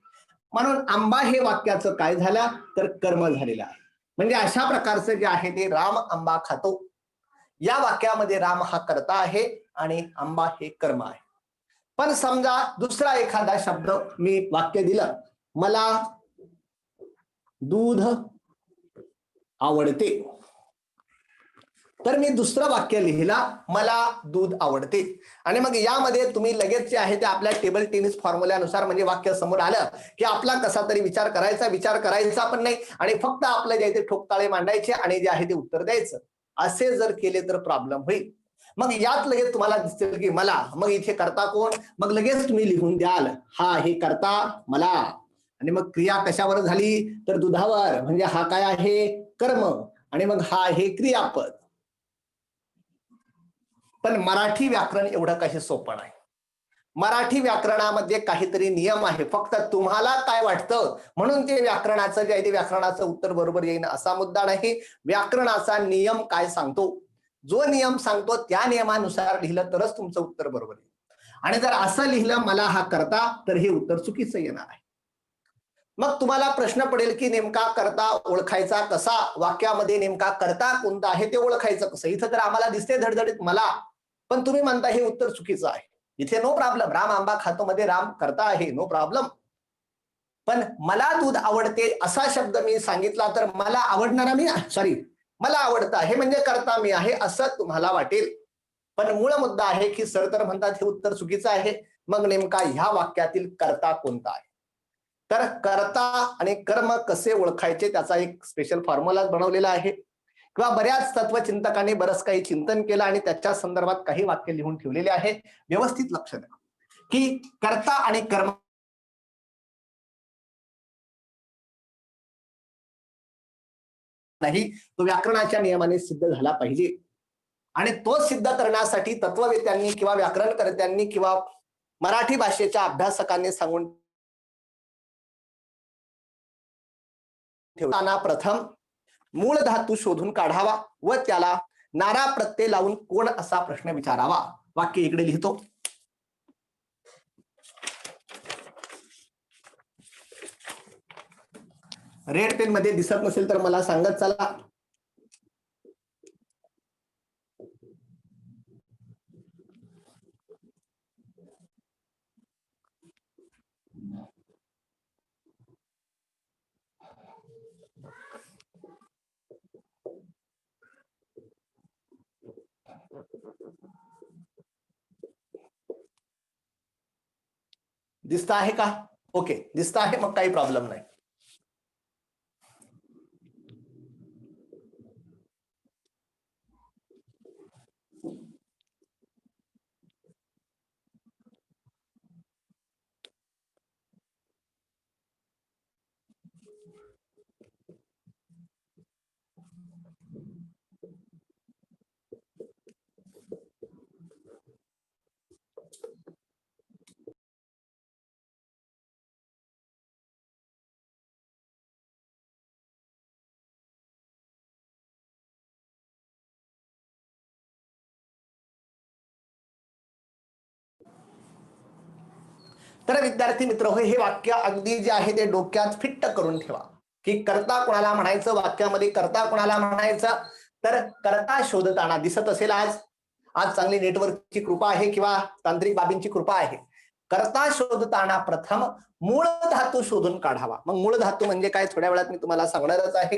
म्हणून आंबा हे वाक्याचं काय झालं तर कर्म झालेलं आहे. म्हणजे अशा प्रकारचं जे आहे ते राम आंबा खातो या वाक्यामध्ये राम हा कर्ता आहे आणि आंबा हे कर्म आहे. पण समजा दुसरा एखादा शब्द मी वाक्य दिलं मला दूध आवडते तर मी दुसरं वाक्य लिहिला मला दूध आवडते आणि मग यामध्ये तुम्ही लगेच जे आहे ते आपल्या टेबल टेनिस फॉर्म्युल्यानुसार म्हणजे वाक्य समोर आलं की आपला कसा तरी विचार करायचा पण नाही आणि फक्त आपलं जे आहे ते ठोकताळे मांडायचे आणि जे आहे ते उत्तर द्यायचं. असे जर केले तर प्रॉब्लेम होईल. मग यात लगेच तुम्हाला दिसेल की मला, मग इथे करता कोण, मग लगेच तुम्ही लिहून द्याल हा हे करता मला. आणि मग क्रिया कशावर झाली तर दुधावर, म्हणजे हा काय आहे कर्म, आणि मग हा आहे क्रियापद. पण मराठी व्याकरण एवढं काही सोपं नाही. मराठी व्याकरणामध्ये काहीतरी नियम आहे. फक्त तुम्हाला काय वाटतं म्हणून ते व्याकरणाचं जे आहे ते व्याकरणाचं उत्तर बरोबर येईन असा मुद्दा नाही. व्याकरणाचा नियम काय सांगतो, जो नियम सांगतो त्या नियमानुसार लिहिलं तरच तुमचं उत्तर बरोबर येईल. आणि जर असं लिहिलं मला हा करता तर हे उत्तर चुकीचं येणार आहे. मग तुम्हाला प्रश्न पडेल की नेमका करता ओळखायचा कसा, वाक्यामध्ये नेमका करता कोणता आहे ते ओळखायचं कसं. इथं तर आम्हाला दिसते धडधडीत मला, पण तुम्ही म्हणता हे उत्तर चुकीचं आहे. इथे नो प्रॉब्लेम, राम आंबा खातो मध्ये राम करता आहे, नो प्रॉब्लेम. पण मला दूध आवडते असा शब्द मी सांगितला तर मला आवडणारा मी, सॉरी मला आवडतं हे म्हणजे करता मी आहे असं तुम्हाला वाटेल. पण मूळ मुद्दा आहे की सर तर म्हणतात हे उत्तर चुकीचं आहे. मग नेमका ह्या वाक्यातील करता कोणता आहे. तर कर्ता आणि कर्म कसे ओळखायचे त्याचा एक स्पेशल फॉर्म्युला बनवलेला आहे, किंवा बऱ्याच तत्वचिंतकांनी बरंच काही चिंतन केलं आणि त्याच्या संदर्भात काही वाक्य लिहून ठेवलेले आहे. व्यवस्थित लक्ष द्या की कर्ता आणि कर्म नाही, तो व्याकरणाच्या नियमाने सिद्ध झाला पाहिजे. आणि तो सिद्ध करण्यासाठी तत्ववेत्यांनी किंवा व्याकरणकर्त्यांनी किंवा मराठी भाषेच्या अभ्यासकांनी सांगून ठेवताना प्रथम मूळ धातू शोधून काढावा व त्याला नारा प्रत्यय लावून कोण असा प्रश्न विचारावा. वाक्य इकडे लिहितो. रेड पेन मध्ये दिसत नसेल तर मला सांगत चला. दिसता आहे का? ओके, दिसता आहे, मग काही प्रॉब्लेम नाही. तर विद्यार्थी मित्र हो, हे वाक्य अगदी जे आहे ते डोक्यात फिट्ट करून ठेवा की करता कोणाला म्हणायचं, वाक्यामध्ये करता कोणाला म्हणायचं. तर करता शोधताना दिसत असेल आज चांगली नेटवर्कची कृपा आहे किंवा तांत्रिक बाबींची कृपा आहे. करता शोधताना प्रथम मूळ धातू शोधून काढावा. मग मूळ धातू म्हणजे काय थोड्या वेळात मी तुम्हाला सांगणारच आहे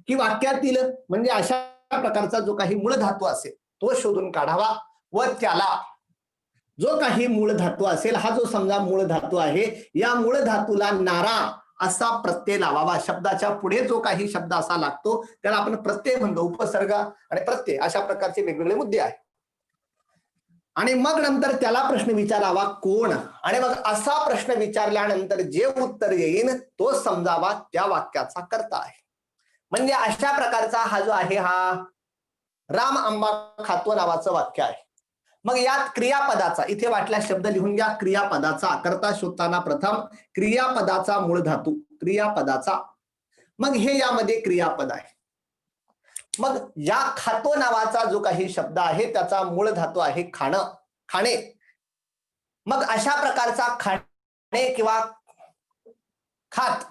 की वाक्यातील म्हणजे अशा प्रकारचा जो काही मूळ धातू असेल तो शोधून काढावा व त्याला जो काही मूळ धातू असेल, हा जो समजा मूळ धातू आहे, या मूळ धातूला नारा असा प्रत्यय लावावा. शब्दाच्या पुढे जो काही शब्द असा लागतो त्याला आपण प्रत्यय म्हणतो. उपसर्ग आणि प्रत्यय अशा प्रकारचे वेगवेगळे मुद्दे आहेत. आणि मग नंतर त्याला प्रश्न विचारावा कोण, आणि मग असा प्रश्न विचारल्यानंतर जे उत्तर येईल तो समजावा त्या वाक्याचा कर्ता आहे. म्हणजे अशा प्रकारचा हा जो आहे हा राम आंबा खातो नावाचं वाक्य आहे. मग यात क्रियापदाचा, इथे वाटल्या शब्द लिहून घ्या, क्रियापदाचा करता शोधताना प्रथम क्रियापदाचा मूळ धातू, क्रियापदाचा. मग हे यामध्ये क्रियापद आहे. मग या खातो नावाचा जो काही शब्द आहे त्याचा मूळ धातू आहे खाणं, खाणे. मग अशा प्रकारचा खाणे किंवा खात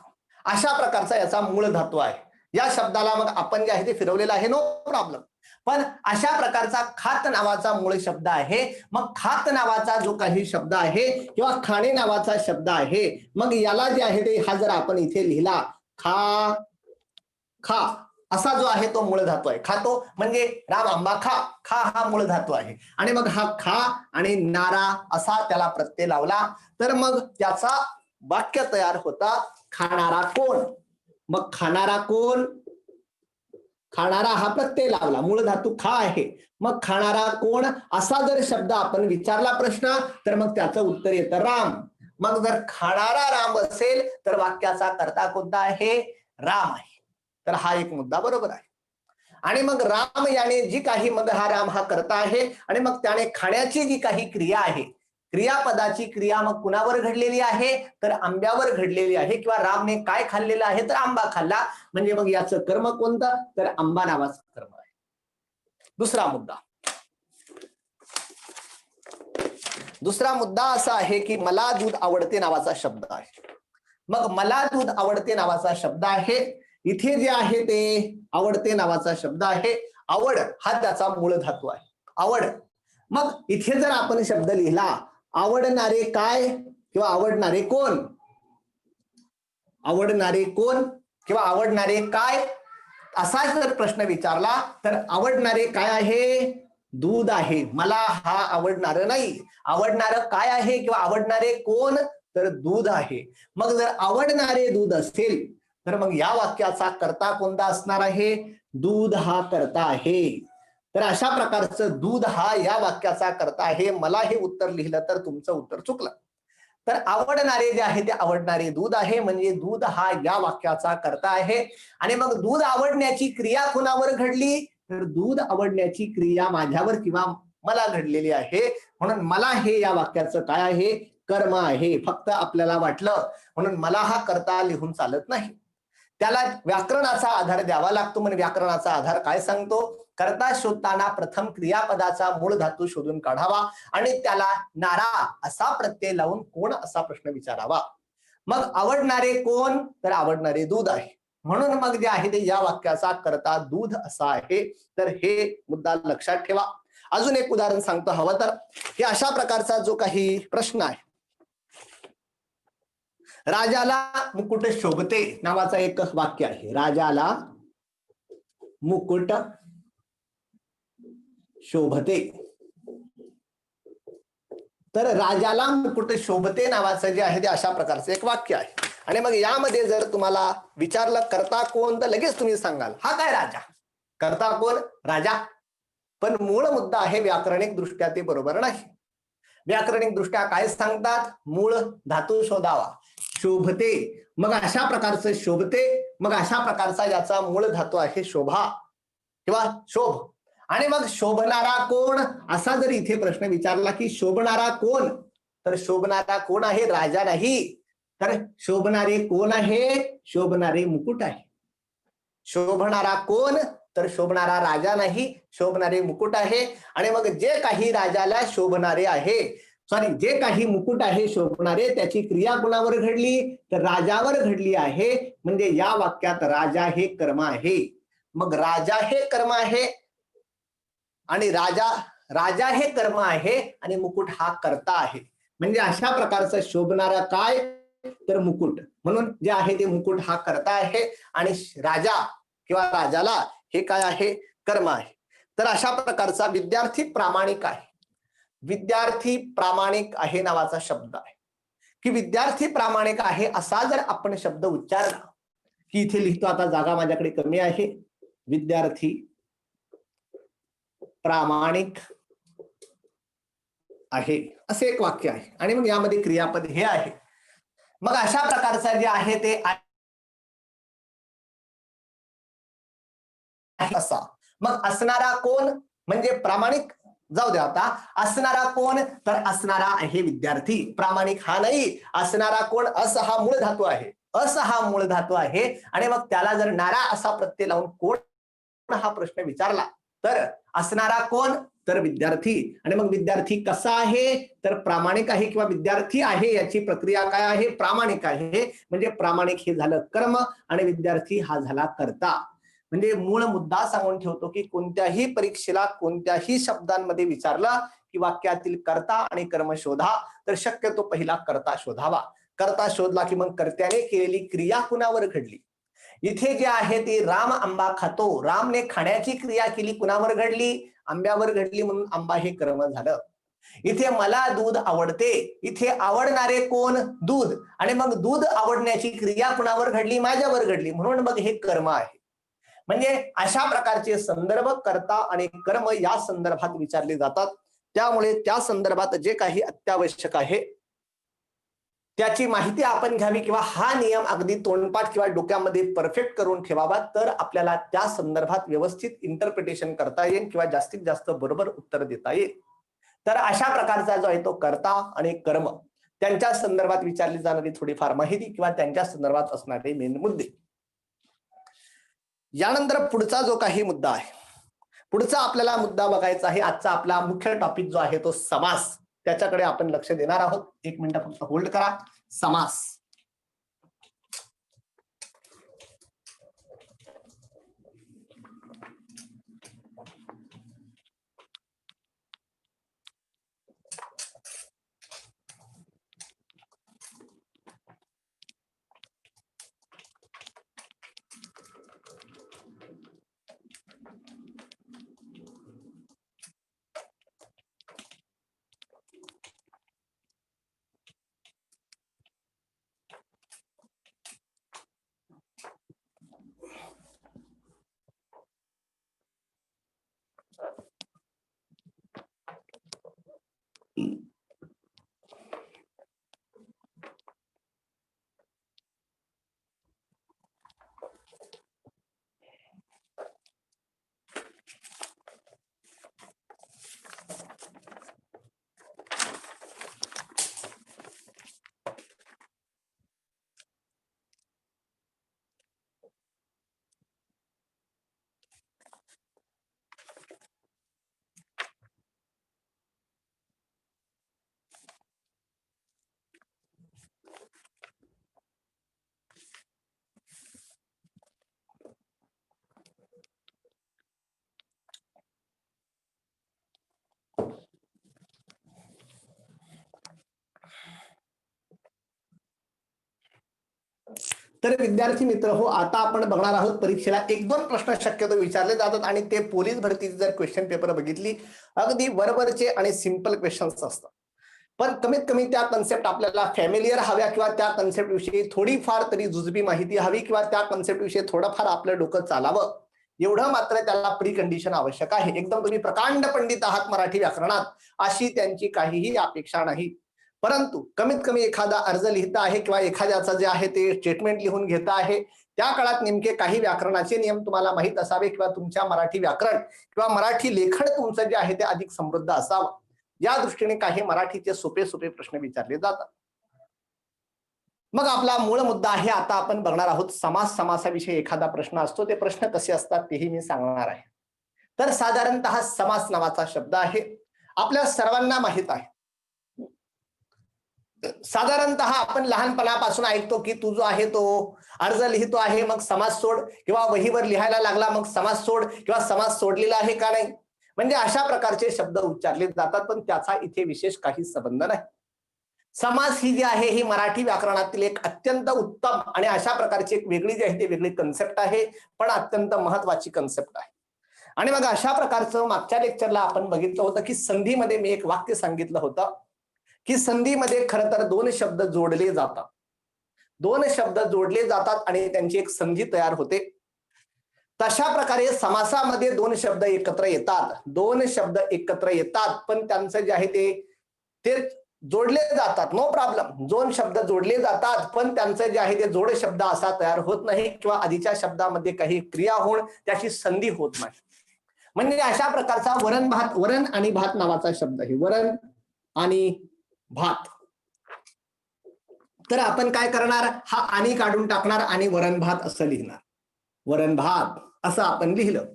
अशा प्रकारचा याचा मूळ धातू आहे. या शब्दाला मग आपण जे आहे ते फिरवलेलं आहे, नो प्रॉब्लेम. पण अशा प्रकारचा खात नावाचा मूळ शब्द आहे. मग खात नावाचा जो काही शब्द आहे किंवा खाणे नावाचा शब्द आहे, मग याला जे आहे ते हा जर आपण इथे लिहिला खा, खा असा जो आहे तो मूळ धातू आहे. खातो म्हणजे राम आंबा खा, खा हा मूळ धातू आहे. आणि मग हा खा आणि नारा असा त्याला प्रत्यय लावला तर मग त्याचा वाक्य तयार होता खाणारा कोण. मग खाणारा कोण, खाणारा हा प्रत्यय लावला, मूळ धातू खा आहे, मग खाणारा कोण असा जर शब्द आपण विचारला प्रश्न तर मग त्याचं उत्तर येतं राम. मग जर खाणारा राम असेल तर वाक्याचा कर्ता कोणता आहे? राम आहे. तर हा एक मुद्दा बरोबर आहे. आणि मग राम याने जी काही, मग हा राम हा कर्ता आहे आणि मग त्याने खाण्याची जी काही क्रिया आहे, क्रियापदाची क्रिया मग कुणावर घडलेली आहे? तर आंब्यावर घडलेली आहे. किंवा रामने काय खाल्लेलं आहे? तर आंबा खाल्ला. म्हणजे मग याचं कर्म कोणतं? तर आंबा नावाचं कर्म आहे. दुसरा मुद्दा असा आहे की मला दूध आवडते नावाचा शब्द आहे. मग मला दूध आवडते नावाचा शब्द आहे. इथे जे आहे ते आवडते नावाचा शब्द आहे. आवड हा त्याचा मूळ धातू आहे. आवड. मग इथे जर आपण शब्द लिहिला आवडणारे काय किंवा आवडणारे कोण, आवडणारे कोण किंवा आवडणारे काय असा जर प्रश्न विचारला तर आवडणारे काय आहे? दूध आहे. मला हा आवडणार नाही. आवडणार काय आहे किंवा आवडणारे कोण? तर दूध आहे. मग जर आवडणारे दूध असेल तर मग या वाक्याचा कर्ता कोणता असणार आहे? दूध हा कर्ता आहे. तर अशा प्रकारचं दूध हा या वाक्याचा कर्ता आहे. मला हे उत्तर लिहिलं तर तुमचं उत्तर चुकलं. तर आवडणारे जे आहे ते आवडणारे दूध आहे, म्हणजे दूध हा या वाक्याचा कर्ता आहे. आणि मग दूध आवडण्याची क्रिया कुणावर घडली? तर दूध आवडण्याची क्रिया माझ्यावर किंवा मला घडलेली आहे. म्हणून मला हे या वाक्याचं काय आहे? कर्म आहे. फक्त आपल्याला वाटलं म्हणून मला हा कर्ता लिहून चालत नाही. त्याला व्याकरणाचा आधार द्यावा लागतो. म्हणजे व्याकरणाचा आधार काय सांगतो? कर्ता शोधताना प्रथम क्रियापदाचा मूळ धातू शोधून काढावा आणि त्याला नारा असा प्रत्यय लावून कोण असा प्रश्न विचारावा. मग आवडणारे कोण? तर आवडणारे दूध आहे. म्हणून मग जे आहे ते या वाक्याचा कर्ता दूध असा आहे. तर हे मुद्दा लक्षात ठेवा. अजून एक उदाहरण सांगतो हवं तर. हे अशा प्रकारचा जो काही प्रश्न आहे, राजाला मुकुट शोभते नावाचा एक वाक्य आहे. राजाला मुकुट शोभते. तर राजाला मुकुट शोभते नावाचं जे आहे ते अशा प्रकारचं एक वाक्य आहे. आणि मग यामध्ये जर तुम्हाला विचारलं कर्ता कोण तर लगेच तुम्ही सांगाल हा काय राजा. कर्ता कोण? राजा. पण मूळ मुद्दा आहे व्याकरणिक दृष्ट्या ते बरोबर नाही. व्याकरणिक दृष्ट्या काय सांगतात? मूळ धातू शोधावा. शोभते. मग अशा प्रकारचं शोभते. मग अशा प्रकारचा याचा मूळ धातू आहे शोभा किंवा शोभ. आणि मग शोभणारा कोण असा जर इथे प्रश्न विचारला की शोभणारा कोण, तर शोभणारा कोण आहे? राजा नाही. तर शोभणारे कोण आहे? शोभणारे मुकुट आहे. शोभणारा कोण? तर शोभणारा राजा नाही, शोभणारे मुकुट आहे. आणि मग जे काही राजाला शोभणारे आहे, जे काही मुकुट आहे शोभणारे, त्याची क्रिया कोणावर घडली? तर राजावर घडली आहे. म्हणजे या वाक्यात राजा हे कर्म आहे. मग राजा हे कर्म आहे आणि राजा हे कर्म आहे आणि मुकुट हा कर्ता आहे. म्हणजे अशा प्रकारचं शोभणारा काय? तर मुकुट. म्हणून जे आहे ते मुकुट हा कर्ता आहे आणि राजा किंवा राजाला हे काय आहे? कर्म आहे. तर अशा प्रकारचा विद्यार्थी प्रामाणिक आहे. विद्यार्थी प्रामाणिक आहे नावाचा शब्द आहे की विद्यार्थी प्रामाणिक आहे असा जर आपण शब्द उच्चारला की इथे लिहितो, आता जागा माझ्याकडे कमी आहे, विद्यार्थी प्रामाणिक आहे असे एक वाक्य आहे. आणि मग यामध्ये क्रियापद हे आहे. मग अशा प्रकारचा जे आहे ते असा. मग असणारा कोण? म्हणजे प्रामाणिक जाऊ द्या, आता असणारा कोण? तर असणारा आहे विद्यार्थी. प्रामाणिक हा नाही. असणारा कोण? अस हा मूळ धातू आहे. अस हा मूळ धातू आहे. आणि मग त्याला जर नारा असा प्रत्यय लावून कोण हा प्रश्न विचारला तर असणारा कोण? तर विद्यार्थी. आणि मग विद्यार्थी कसा आहे? तर प्रामाणिक आहे किंवा विद्यार्थी आहे याची प्रक्रिया काय आहे? प्रामाणिक आहे. म्हणजे प्रामाणिक हे झालं कर्म आणि विद्यार्थी हा झाला कर्ता. म्हणजे मूळ मुद्दा सांगून ठेवतो की कोणत्याही परीक्षेला कोणत्याही शब्दांमध्ये विचारलं की वाक्यातील कर्ता आणि कर्म शोधा, तर शक्यतो पहिला कर्ता शोधावा. कर्ता शोधला की मग कर्त्याने केलेली क्रिया कुणावर घडली. इथे जे आहे ते राम आंबा खातो. रामने खाण्याची क्रिया केली, कुणावर घडली? आंब्यावर घडली. म्हणून आंबा हे कर्म झालं. इथे मला दूध आवडते. इथे आवडणारे कोण? दूध. आणि मग दूध आवडण्याची क्रिया कुणावर घडली? माझ्यावर घडली. म्हणून मग हे कर्म आहे. म्हणजे अशा प्रकारचे संदर्भ कर्ता आणि कर्म या संदर्भात विचारले जातात. त्यामुळे त्या संदर्भात जे काही अत्यावश्यक आहे त्याची माहिती आपण घ्यावी किंवा हा नियम अगदी तोंडपाठ किंवा डोक्यामध्ये परफेक्ट करून ठेवावा, तर आपल्याला त्या संदर्भात व्यवस्थित इंटरप्रिटेशन करता येईल किंवा जास्तीत जास्त बरोबर उत्तर देता येईल. तर अशा प्रकारचा जो आहे तो कर्ता आणि कर्म त्यांच्या संदर्भात विचारली जाणारी थोडीफार माहिती किंवा त्यांच्या संदर्भात असणारे मेन मुद्दे. यानंतर पुढचा जो काही मुद्दा आहे, पुढचा आपल्याला मुद्दा बघायचा आहे. आजचा आपला मुख्य टॉपिक जो आहे तो समास, त्याच्याकडे आपण लक्ष देणार आहोत. एक मिनिट फक्त होल्ड करा. समास. तर विद्यार्थी मित्र हो, आता आपण बघणार आहोत परीक्षेला एक दोन प्रश्न शक्यतो विचारले जातात आणि ते पोलीस भरतीची जर क्वेश्चन पेपर बघितली अगदी वरवरचे आणि सिंपल क्वेश्चन्स असतात. पण कमीत कमी त्या कन्सेप्ट आपल्याला फॅमिलियर हव्या किंवा त्या कन्सेप्ट विषयी थोडीफार तरी जुजबी माहिती हवी किंवा त्या कन्सेप्ट विषयी थोडंफार आपलं डोकं चालावं, एवढं मात्र त्याला प्री कंडिशन आवश्यक आहे. एकदम तुम्ही प्रकांड पंडित आहात मराठी व्याकरणात अशी त्यांची काहीही अपेक्षा नाही. परंतु कमीत कमी एखादा अर्ज लिहिता आहे किंवा एखाद्याचं जे आहे ते स्टेटमेंट लिहून घेता आहे, त्या काळात नेमके काही व्याकरणाचे नियम तुम्हाला माहित असावे किंवा तुमच्या मराठी व्याकरण किंवा मराठी लेखन तुमचं जे आहे ते अधिक समृद्ध असावं, या दृष्टीने काही मराठीचे सोपे सोपे प्रश्न विचारले जातात. मग आपला मूळ मुद्दा आहे. आता आपण बघणार आहोत समास. समासाविषयी एखादा प्रश्न असतो, ते प्रश्न कसे असतात तेही मी सांगणार आहे. तर साधारणतः समास नावाचा शब्द आहे, आपल्या सर्वांना माहित आहे. साधारणतः आपण लहानपणापासून ऐकतो की तू जो आहे तो अर्ज लिहितो आहे मग समास सोड, किंवा वहीवर लिहायला लागला मग समास सोड, किंवा समास सोडलेला आहे का नाही, म्हणजे अशा प्रकारचे शब्द उच्चारले जातात. पण त्याचा इथे विशेष काही संबंध नाही. समास ही जी आहे ही मराठी व्याकरणातील एक अत्यंत उत्तम आणि अशा प्रकारची एक वेगळी जी आहे ती वेगळी कन्सेप्ट आहे, पण अत्यंत महत्वाची कन्सेप्ट आहे. आणि मग अशा प्रकारचं मागच्या लेक्चरला आपण बघितलं होतं की संधीमध्ये मी एक वाक्य सांगितलं होतं की संधीमध्ये खरं तर दोन शब्द जोडले जातात. दोन शब्द जोडले जातात आणि त्यांची एक संधी तयार होते. तशा प्रकारे समासामध्ये दोन शब्द एकत्र येतात. दोन शब्द एकत्र येतात पण त्यांचं जे आहे ते जोडले जातात. No problem. दोन शब्द जोडले जातात पण त्यांचं जे आहे ते जोड शब्द असा तयार होत नाही किंवा आधीच्या शब्दामध्ये काही क्रिया होऊन त्याची संधी होत नाही. म्हणजे अशा प्रकारचा वरण भात, वरण आणि भात नावाचा शब्द आहे. वरण आणि भात. तर आपण काय करणार, हा आणि काढून टाकणार आणि वरण भात असं लिहिणार. वरण भात असं आपण लिहिलं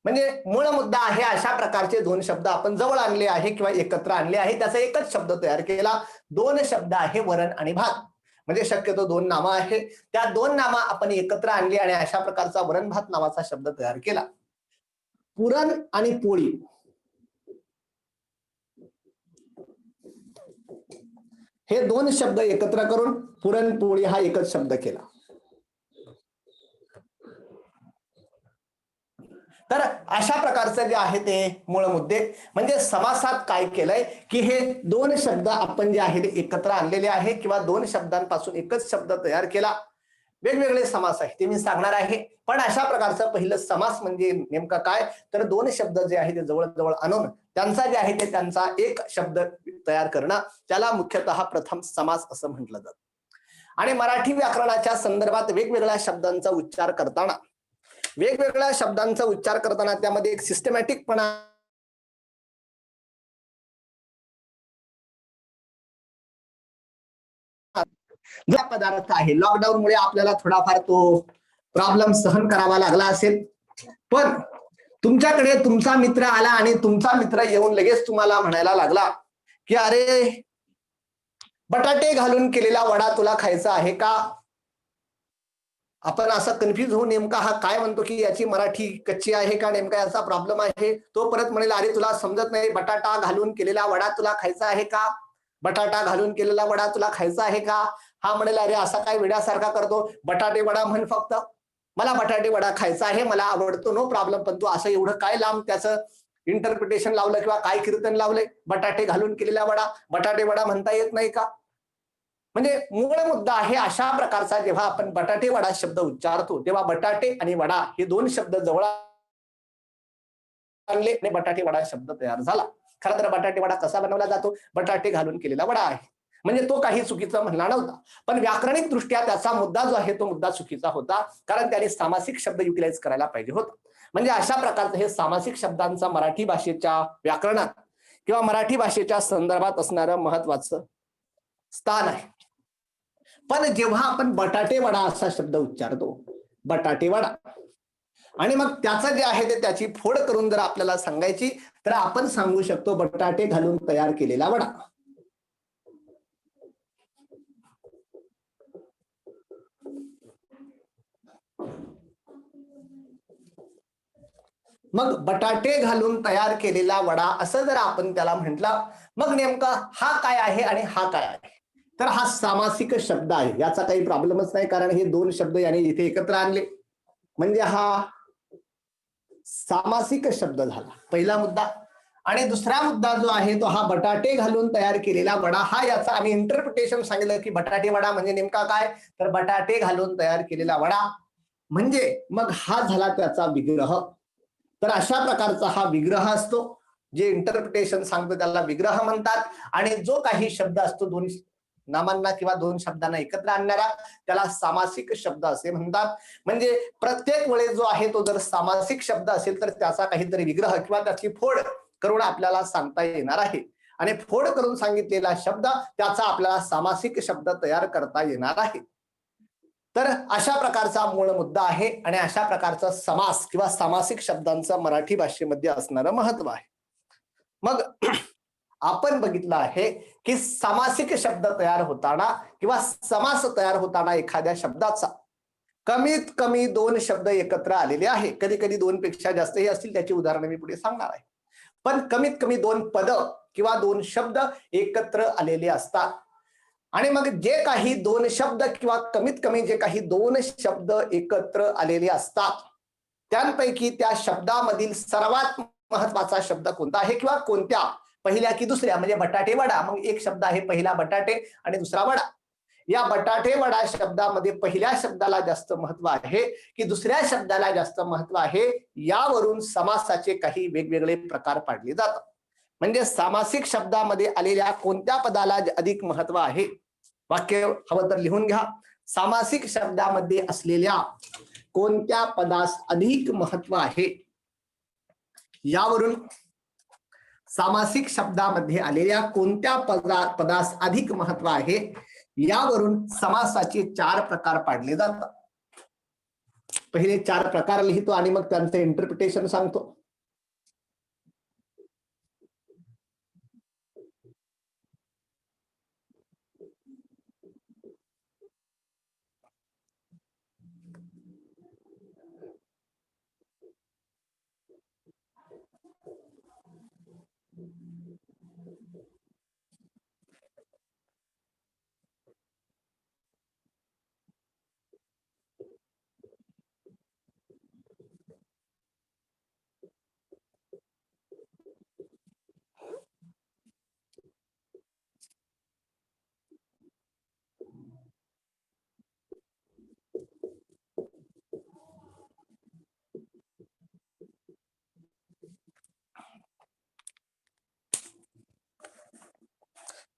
म्हणजे मूळ मुद्दा आहे. अशा प्रकारचे दोन शब्द आपण जवळ आणले आहे किंवा एकत्र आणले आहे, त्याचा एकच शब्द तयार केला. दोन शब्द आहे वरण आणि भात, म्हणजे शक्यतो दोन नामं आहे, त्या दोन नामं आपण एकत्र आणली आणि अशा प्रकारचा वरण भात नावाचा शब्द तयार केला. पुरण आणि पोळी हे दोन शब्द एकत्र करून पुरणपोळी हा एकच शब्द केला. तर अशा प्रकारचं जे आहे ते मूळ मुद्दे. म्हणजे समासात काय केलंय की हे दोन शब्द आपण जे आहे ते एकत्र आणलेले आहे किंवा दोन शब्दांपासून एकच शब्द तयार केला. वेगवेगळे समास आहे ते मी सांगणार आहे. पण अशा प्रकारचं पहिलं समास म्हणजे नेमका काय, तर दोन शब्द जे आहे ते जवळ आणून त्यांचा जे आहे ते त्यांचा एक शब्द तयार करणं, त्याला मुख्यतः प्रथम समास असं म्हटलं जातं. आणि मराठी व्याकरणाच्या संदर्भात वेगवेगळ्या शब्दांचा उच्चार करताना त्यामध्ये एक सिस्टमॅटिकपणा पदार्थ आहे. लॉकडाऊनमुळे आपल्याला थोडाफार तो प्रॉब्लेम सहन करावा लागला असेल, पण तुमच्याकडे तुमचा मित्र आला आणि तुमचा मित्र येऊन लगेच तुम्हाला म्हणायला लागला की अरे बटाटे घालून केलेला वडा तुला खायचा आहे का. आपण असं कन्फ्युज होऊन नेमका हा काय म्हणतो की याची मराठी कच्ची आहे का, नेमका याचा प्रॉब्लेम आहे. तो परत म्हणेल अरे तुला समजत नाही, बटाटा घालून केलेला वडा तुला खायचा आहे का, बटाटा घालून केलेला वडा तुला खायचा आहे का. हा म्हणेल अरे असा काय वेड्यासारखा करतो, बटाटे वडा म्हण फक्त, मला बटाटे वडा खायचा आहे, मला आवडतो, नो प्रॉब्लेम. पण तू असं एवढं काय लांब त्याचं इंटरप्रिटेशन लावलं किंवा काय कीर्तन लावलंय, बटाटे घालून केलेला वडा, बटाटे वडा म्हणता येत नाही का. म्हणजे मूळ मुद्दा आहे अशा प्रकारचा जेव्हा आपण बटाटे वडा शब्द उच्चारतो तेव्हा बटाटे आणि वडा हे दोन शब्द जवळ आणले आणि बटाटे वडा शब्द तयार झाला. खरं तर बटाटे वडा कसा बनवला जातो, बटाटे घालून केलेला वडा आहे, म्हणजे तो काही चुकीचं म्हणला नव्हता. पण व्याकरणिक दृष्ट्या त्याचा मुद्दा जो आहे तो मुद्दा चुकीचा होता, कारण त्याने सामासिक शब्द युटिलाइज करायला पाहिजे होता. म्हणजे अशा प्रकारचं हे सामासिक शब्दांचा मराठी भाषेच्या व्याकरणात किंवा मराठी भाषेच्या संदर्भात असणारं महत्वाचं स्थान आहे. पण जेव्हा आपण बटाटे वडा असा शब्द उच्चारतो, बटाटे वडा, आणि मग त्याचं जे आहे ते त्याची फोड करून जर आपल्याला सांगायची तर आपण सांगू शकतो बटाटे घालून तयार केलेला वडा. मग बटाटे घालून तयार केलेला वडा असं जर आपण त्याला म्हटलं, मग नेमका हा काय आहे आणि हा काय आहे, तर हा सामासिक शब्द आहे. याचा काही प्रॉब्लेमच नाही, कारण हे दोन शब्द याने इथे एकत्र आणले म्हणजे हा सामासिक शब्द झाला, पहिला मुद्दा. आणि दुसरा मुद्दा जो आहे तो हा बटाटे घालून तयार केलेला वडा, हा याचा आम्ही इंटरप्रिटेशन सांगितलं की बटाटे वडा म्हणजे नेमका काय, तर बटाटे घालून तयार केलेला वडा म्हणजे मग हा झाला त्याचा विग्रह. तर अशा प्रकारचा हा विग्रह असतो, जे इंटरप्रिटेशन सांगतो त्याला विग्रह म्हणतात. आणि जो काही शब्द असतो दोन नामांना किंवा दोन शब्दांना एकत्र आणणारा त्याला सामासिक शब्द असे म्हणतात. म्हणजे प्रत्येक वेळेस जो आहे तो जर सामासिक शब्द असेल तर त्याचा काहीतरी विग्रह किंवा त्याची फोड करून आपल्याला सांगता येणार आहे, आणि फोड करून सांगितलेला शब्द त्याचा आपल्याला सामासिक शब्द तयार करता येणार आहे. तर अशा प्रकारचा मूळ मुद्दा आहे आणि अशा प्रकारचा समास किंवा सामासिक शब्दांचं मराठी भाषेमध्ये असणारं महत्व आहे. मग आपण बघितलं आहे की सामासिक शब्द तयार होताना किंवा समास तयार होताना एखाद्या शब्दाचा कमीत कमी दोन शब्द एकत्र आलेले आहे. कधी कधी दोन पेक्षा जास्तही असतील, त्याची उदाहरणं मी पुढे सांगणार आहे. पण कमीत कमी दोन पद किंवा दोन शब्द एकत्र आलेले असतात. आणि मग जे काही दोन शब्द किंवा कमीत कमी जे काही दोन शब्द एकत्र आलेले असतात त्यांपैकी त्या शब्दामधील सर्वात महत्वाचा शब्द कोणता आहे किंवा कोणत्या, पहिल्या की दुसऱ्या, म्हणजे बटाटे वडा, मग एक शब्द आहे पहिला बटाटे आणि दुसरा वडा. या बटाटे वडा शब्दामध्ये पहिल्या शब्दाला जास्त महत्व आहे की दुसऱ्या शब्दाला जास्त महत्व आहे, यावरून समासाचे काही वेगवेगळे प्रकार पाडले जातात. म्हणजे सामासिक शब्दामध्ये आलेल्या कोणत्या पदाला अधिक महत्व आहे, वाक्य हवं तर लिहून घ्या. सामासिक शब्दामध्ये असलेल्या कोणत्या पदास अधिक महत्व आहे, यावरून सामासिक शब्दामध्ये आलेल्या कोणत्या पदास अधिक महत्व आहे यावरून समासाचे चार प्रकार पाडले जातात. पहिले चार प्रकार लिहितो आणि मग त्यांचे इंटरप्रिटेशन सांगतो.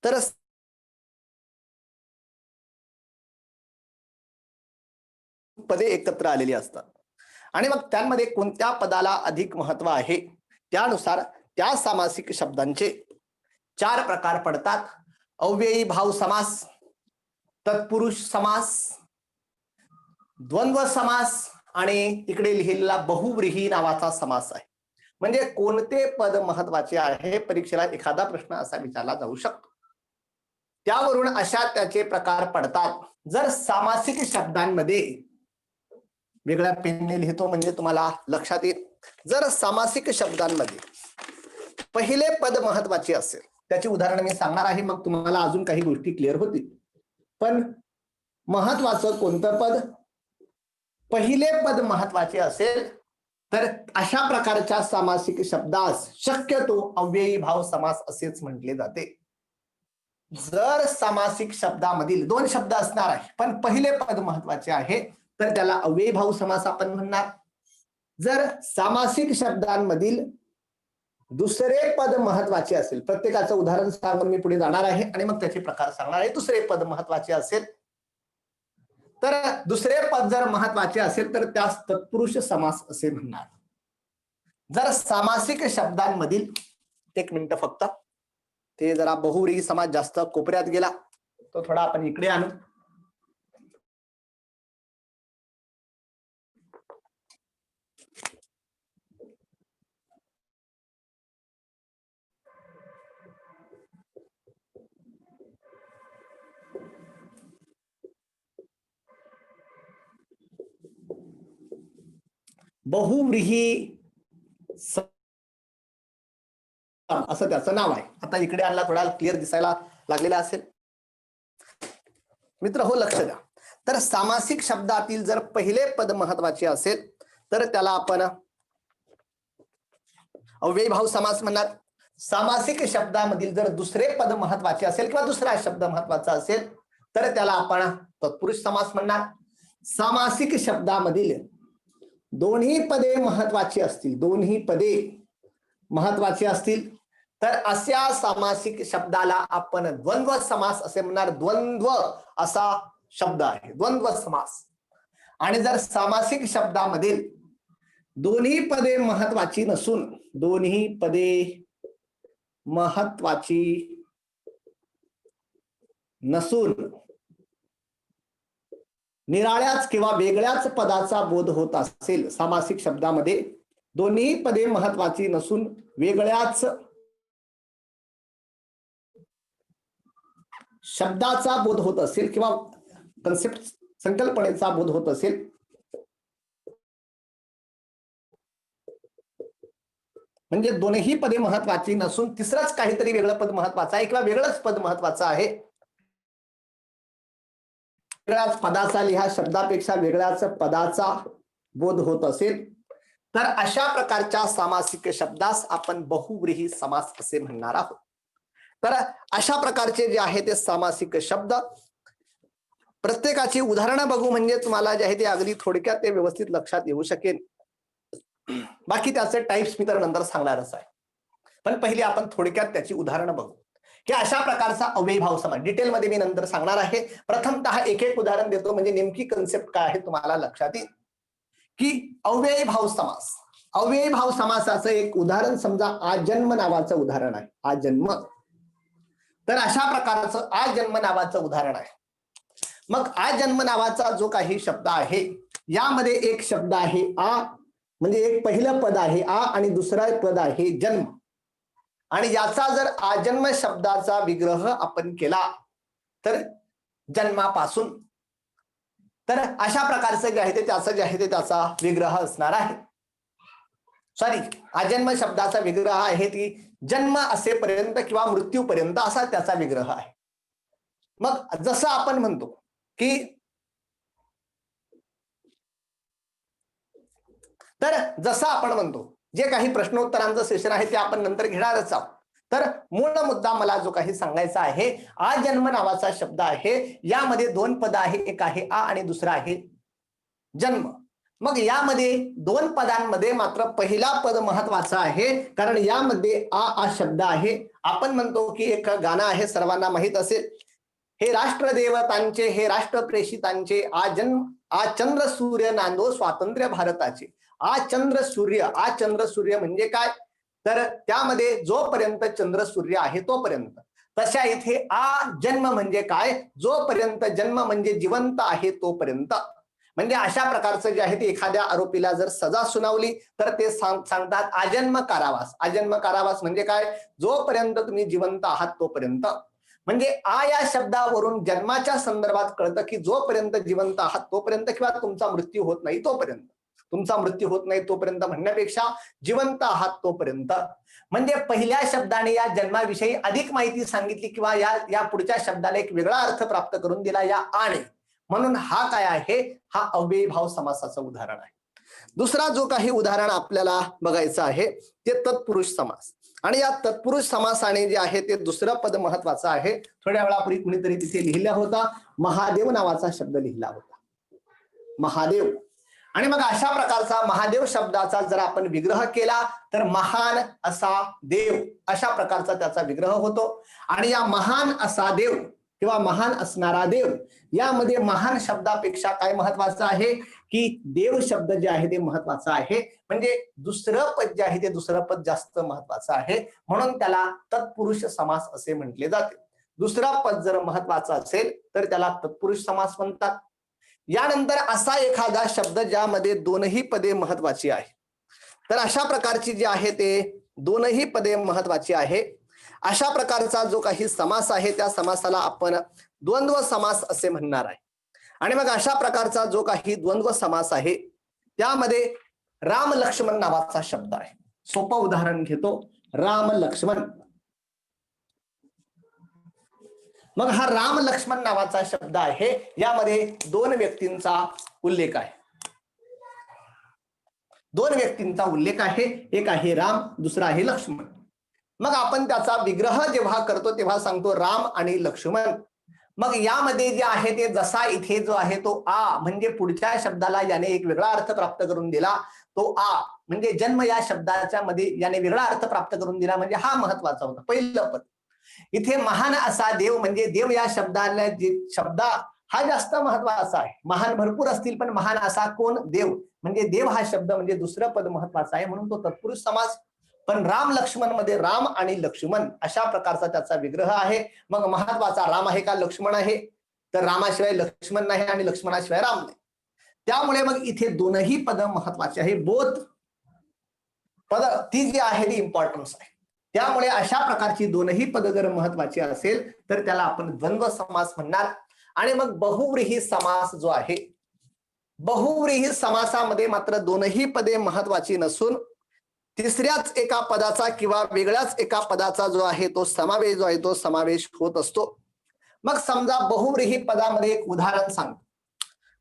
तर पदे एकत्र आलेली असतात आणि मग त्यांमध्ये कोणत्या पदाला अधिक महत्व आहे त्यानुसार त्या सामासिक शब्दांचे 4 प्रकार पडतात. अव्ययी भाव समास, तत्पुरुष समास, द्वंद्व समास आणि इकडे लिहिलेला बहुव्रीही नावाचा समास आहे. म्हणजे कोणते पद महत्वाचे आहे, परीक्षेला एखादा प्रश्न असा विचारला जाऊ शकतो. त्यावरून अशा त्याचे प्रकार पडतात. जर सामासिक शब्दांमध्ये वेगळ्या पेनने लिहितो म्हणजे तुम्हाला लक्षात येईल. जर सामासिक शब्दांमध्ये पहिले पद महत्वाचे असेल, त्याची उदाहरण मी सांगणार आहे, मग तुम्हाला अजून काही गोष्टी क्लिअर होतील. पण महत्वाचं कोणतं पद, पहिले पद महत्वाचे असेल तर अशा प्रकारच्या सामासिक शब्दास शक्यतो अव्ययी भाव समास असेच म्हटले जाते. जर सामासिक शब्दामधील 2 शब्द असणार आहे पण पहिले पद महत्वाचे आहे तर त्याला अव्ययी भाव समास आपण म्हणणार. जर सामासिक शब्दांमधील दुसरे पद महत्वाचे असेल, प्रत्येकाचं उदाहरण सांगून मी पुढे जाणार आहे आणि मग त्याचे प्रकार सांगणार आहे. दुसरे पद महत्वाचे असेल तर दुसरे पद जर महत्वाचे असेल तर त्यास तत्पुरुष समास असे म्हणणार. जर सामासिक शब्दांमधील, एक मिनिट फक्त, ते जरा बहुव्रीही समास जास्त कोपऱ्यात गेला, तो थोडा आपण इकडे आणू. बहुव्रीही असं त्याचं नाव आहे. आता इकडे आणला, थोडा क्लिअर दिसायला लागलेला असेल. मित्र हो, लक्ष द्या. तर सामासिक शब्दातील जर पहिले पद महत्वाचे असेल तर त्याला आपण अव्ययी भाव समास म्हणणार. सामासिक शब्दामधील जर दुसरे पद महत्वाचे असेल किंवा दुसरा शब्द महत्वाचा असेल तर त्याला आपण तत्पुरुष समास म्हणणार. सामासिक शब्दामधील दोन्ही पदे महत्वाची असतील, दोन्ही पदे महत्वाची असतील तर अशा सामासिक शब्दाला आपण द्वंद्व समास असे म्हणणार. द्वंद्व असा शब्द आहे, द्वंद्व समास. आणि जर सामासिक शब्दामधील दोन्ही पदे महत्वाची नसून, दोन्ही पदे महत्वाची नसून निराळ्याच किंवा वेगळ्याच पदाचा बोध होत असेल, सामासिक शब्दामध्ये दोन्ही पदे महत्वाची नसून वेगळ्याच शब्दाचा बोध होत असेल किंवा कन्सेप्ट, संकल्पनेचा बोध होत असेल, म्हणजे दोन्ही पदे महत्वाची नसून तिसरंच काहीतरी वेगळं पद महत्वाचं आहे किंवा वेगळंच पद महत्वाचं आहे, वेगळ्याच पदाचा, लिहा शब्दापेक्षा वेगळ्याच पदाचा बोध होत असेल तर अशा प्रकारच्या सामासिक शब्दास आपण बहुव्रीही समास असे म्हणणार आहोत. तर अशा प्रकारचे जे आहे ते सामासिक शब्द, प्रत्येकाची उदाहरणं बघू म्हणजे तुम्हाला जे आहे ते अगदी थोडक्यात ते व्यवस्थित लक्षात येऊ शकेल. बाकी त्याचे टाइप्स मी तर नंतर सांगणारच आहे, पण पहिले आपण थोडक्यात त्याची उदाहरणं बघू की अशा प्रकारचा अव्ययी भाव समास डिटेलमध्ये मी नंतर सांगणार आहे. प्रथमतः एक एक उदाहरण देतो म्हणजे नेमकी कन्सेप्ट काय आहे तुम्हाला लक्षात येईल. की अव्ययी भाव समास, अव्ययी भाव समासाचं एक उदाहरण समजा आजन्म नावाचं उदाहरण आहे. आजन्म, तर अशा प्रकारचं आजन्म नावाचं उदाहरण आहे. मग आजन्म नावाचा जो काही शब्द आहे यामध्ये एक शब्द आहे आ, म्हणजे एक पहिलं पद आहे आ आणि दुसरा पद आहे जन्म. आणि याचा जर आजन्म शब्दाचा विग्रह आपण केला तर जन्मापासून, तर अशा प्रकारचं जे आहे ते त्याचं जे आहे ते त्याचा विग्रह असणार आहे. सॉरी, आजन्म शब्दाचा विग्रह आहे ती जन्म असेपर्यंत किंवा मृत्यूपर्यंत असा त्याचा विग्रह आहे. मग जसं आपण म्हणतो की, तर जसं आपण म्हणतो, जे काही प्रश्नोत्तरांचं सेशन आहे ते आपण नंतर घेणारच आहोत. तर मूळ मुद्दा मला जो काही सांगायचा आहे, आजन्म नावाचा शब्द आहे, यामध्ये 2 पद आहे, एक आहे आ आणि दुसरा आहे जन्म. मग यामध्ये दोन पदांमध्ये मात्र पहिला पद महत्वाचा आहे, कारण यामध्ये आ शब्द आहे. आपण म्हणतो की एक गाणं आहे, सर्वांना माहित असेल, हे राष्ट्रदेवतांचे, हे राष्ट्रप्रेषितांचे, आ चंद्र सूर्य नांदो स्वातंत्र्य भारताचे. आ चंद्र सूर्य म्हणजे काय, तर त्यामध्ये जोपर्यंत चंद्र सूर्य आहे तोपर्यंत. तशा इथे आ जन्म म्हणजे काय, जोपर्यंत जन्म म्हणजे जिवंत आहे तोपर्यंत. म्हणजे अशा प्रकारचं जे आहे ते एखाद्या आरोपीला जर सजा सुनावली तर ते सांगतात आजन्म कारावास. आजन्म कारावास म्हणजे काय, जोपर्यंत तुम्ही जिवंत आहात तोपर्यंत. म्हणजे आ या शब्दावरून जन्माच्या संदर्भात कळतं की जोपर्यंत जिवंत आहात तोपर्यंत, किंवा तुमचा मृत्यू होत नाही तोपर्यंत. तुमचा मृत्यू होत नाही तोपर्यंत म्हणण्यापेक्षा जिवंत आहात तोपर्यंत. म्हणजे पहिल्या शब्दाने या जन्माविषयी अधिक माहिती सांगितली, किंवा या पुढच्या शब्दाला एक वेगळा अर्थ प्राप्त करून दिला या आने. म्हणून हा काय आहे, हा अव्ययीभाव समासाचं उदाहरण आहे. दुसरा जो काही उदाहरण आपल्याला बघायचं आहे ते तत्पुरुष समास. आणि या तत्पुरुष समासाने जे आहे ते दुसरं पद महत्वाचं आहे. थोड्या वेळापूर्वी कुणीतरी तिथे लिहिला होता, महादेव नावाचा शब्द लिहिला होता, महादेव. आणि मग अशा प्रकारचा महादेव शब्दाचा जर आपण विग्रह केला तर महान असा देव, अशा प्रकारचा त्याचा विग्रह होतो. आणि या महान असा देव किंवा महान असणारा देव, यामध्ये महान शब्दापेक्षा काय महत्वाचं आहे की देव शब्द जे आहे ते महत्वाचं आहे. म्हणजे दुसरं पद जे आहे ते दुसरं पद जास्त महत्वाचं आहे, म्हणून त्याला तत्पुरुष समास असे म्हटले जाते. दुसरं पद जर महत्वाचं असेल तर त्याला तत्पुरुष समास म्हणतात. यानंतर असा एखादा शब्द ज्यामध्ये दोनही पदे महत्वाची आहे, तर अशा प्रकारची जी आहे ते दोनही पदे महत्वाची आहे, अशा प्रकारचा जो काही समास आहे त्या समासाला आपण द्वंद्व समास असे म्हणणार आहे. आणि मग अशा प्रकारचा जो काही द्वंद्व समास आहे त्यामध्ये राम लक्ष्मण नावाचा शब्द आहे. सोपं उदाहरण घेतो, राम लक्ष्मण. मग हा राम लक्ष्मण नावाचा शब्द आहे, यामध्ये दोन व्यक्तींचा उल्लेख आहे. दोन व्यक्तींचा उल्लेख आहे, एक आहे राम, दुसरा आहे लक्ष्मण. मग आपण त्याचा विग्रह जेव्हा करतो तेव्हा सांगतो राम आणि लक्ष्मण. मग यामध्ये जे आहे ते जसा इथे जो आहे तो आ म्हणजे पुढच्या शब्दाला याने एक वेगळा अर्थ प्राप्त करून दिला, तो आ म्हणजे जन्म या शब्दाच्या मध्ये याने वेगळा अर्थ प्राप्त करून दिला, म्हणजे हा महत्वाचा होता पहिलं पद. इथे महान असा देव म्हणजे देव या शब्दाला शब्द हा जास्त महत्वाचा आहे. महान भरपूर असतील पण महान असा कोण, देव. म्हणजे देव हा शब्द म्हणजे दुसरं पद महत्वाचा आहे, म्हणून तो तत्पुरुष समास. पण राम लक्ष्मण मध्ये राम आणि लक्ष्मण अशा प्रकारचा त्याचा विग्रह आहे. मग महत्वाचा राम आहे का लक्ष्मण आहे, तर रामाशिवाय लक्ष्मण नाही आणि लक्ष्मणाशिवाय राम नाही. त्यामुळे मग इथे दोनही पद महत्वाचे आहे. बोथ पद ती जी आहे ती इम्पॉर्टन्स आहे. त्यामुळे अशा प्रकारची दोनही पद जर महत्वाची असेल तर त्याला आपण द्वंद्व समास म्हणणार. आणि मग बहुव्रीही समास जो आहे, बहुव्रीही समासामध्ये मात्र दोनही पदे महत्वाची नसून तिसऱ्याच एका पदाचा किंवा वेगळ्याच एका पदाचा जो आहे तो समावेश जो आहे तो समावेश होत असतो. मग समजा बहुव्रीही पदामध्ये एक उदाहरण सांगतो.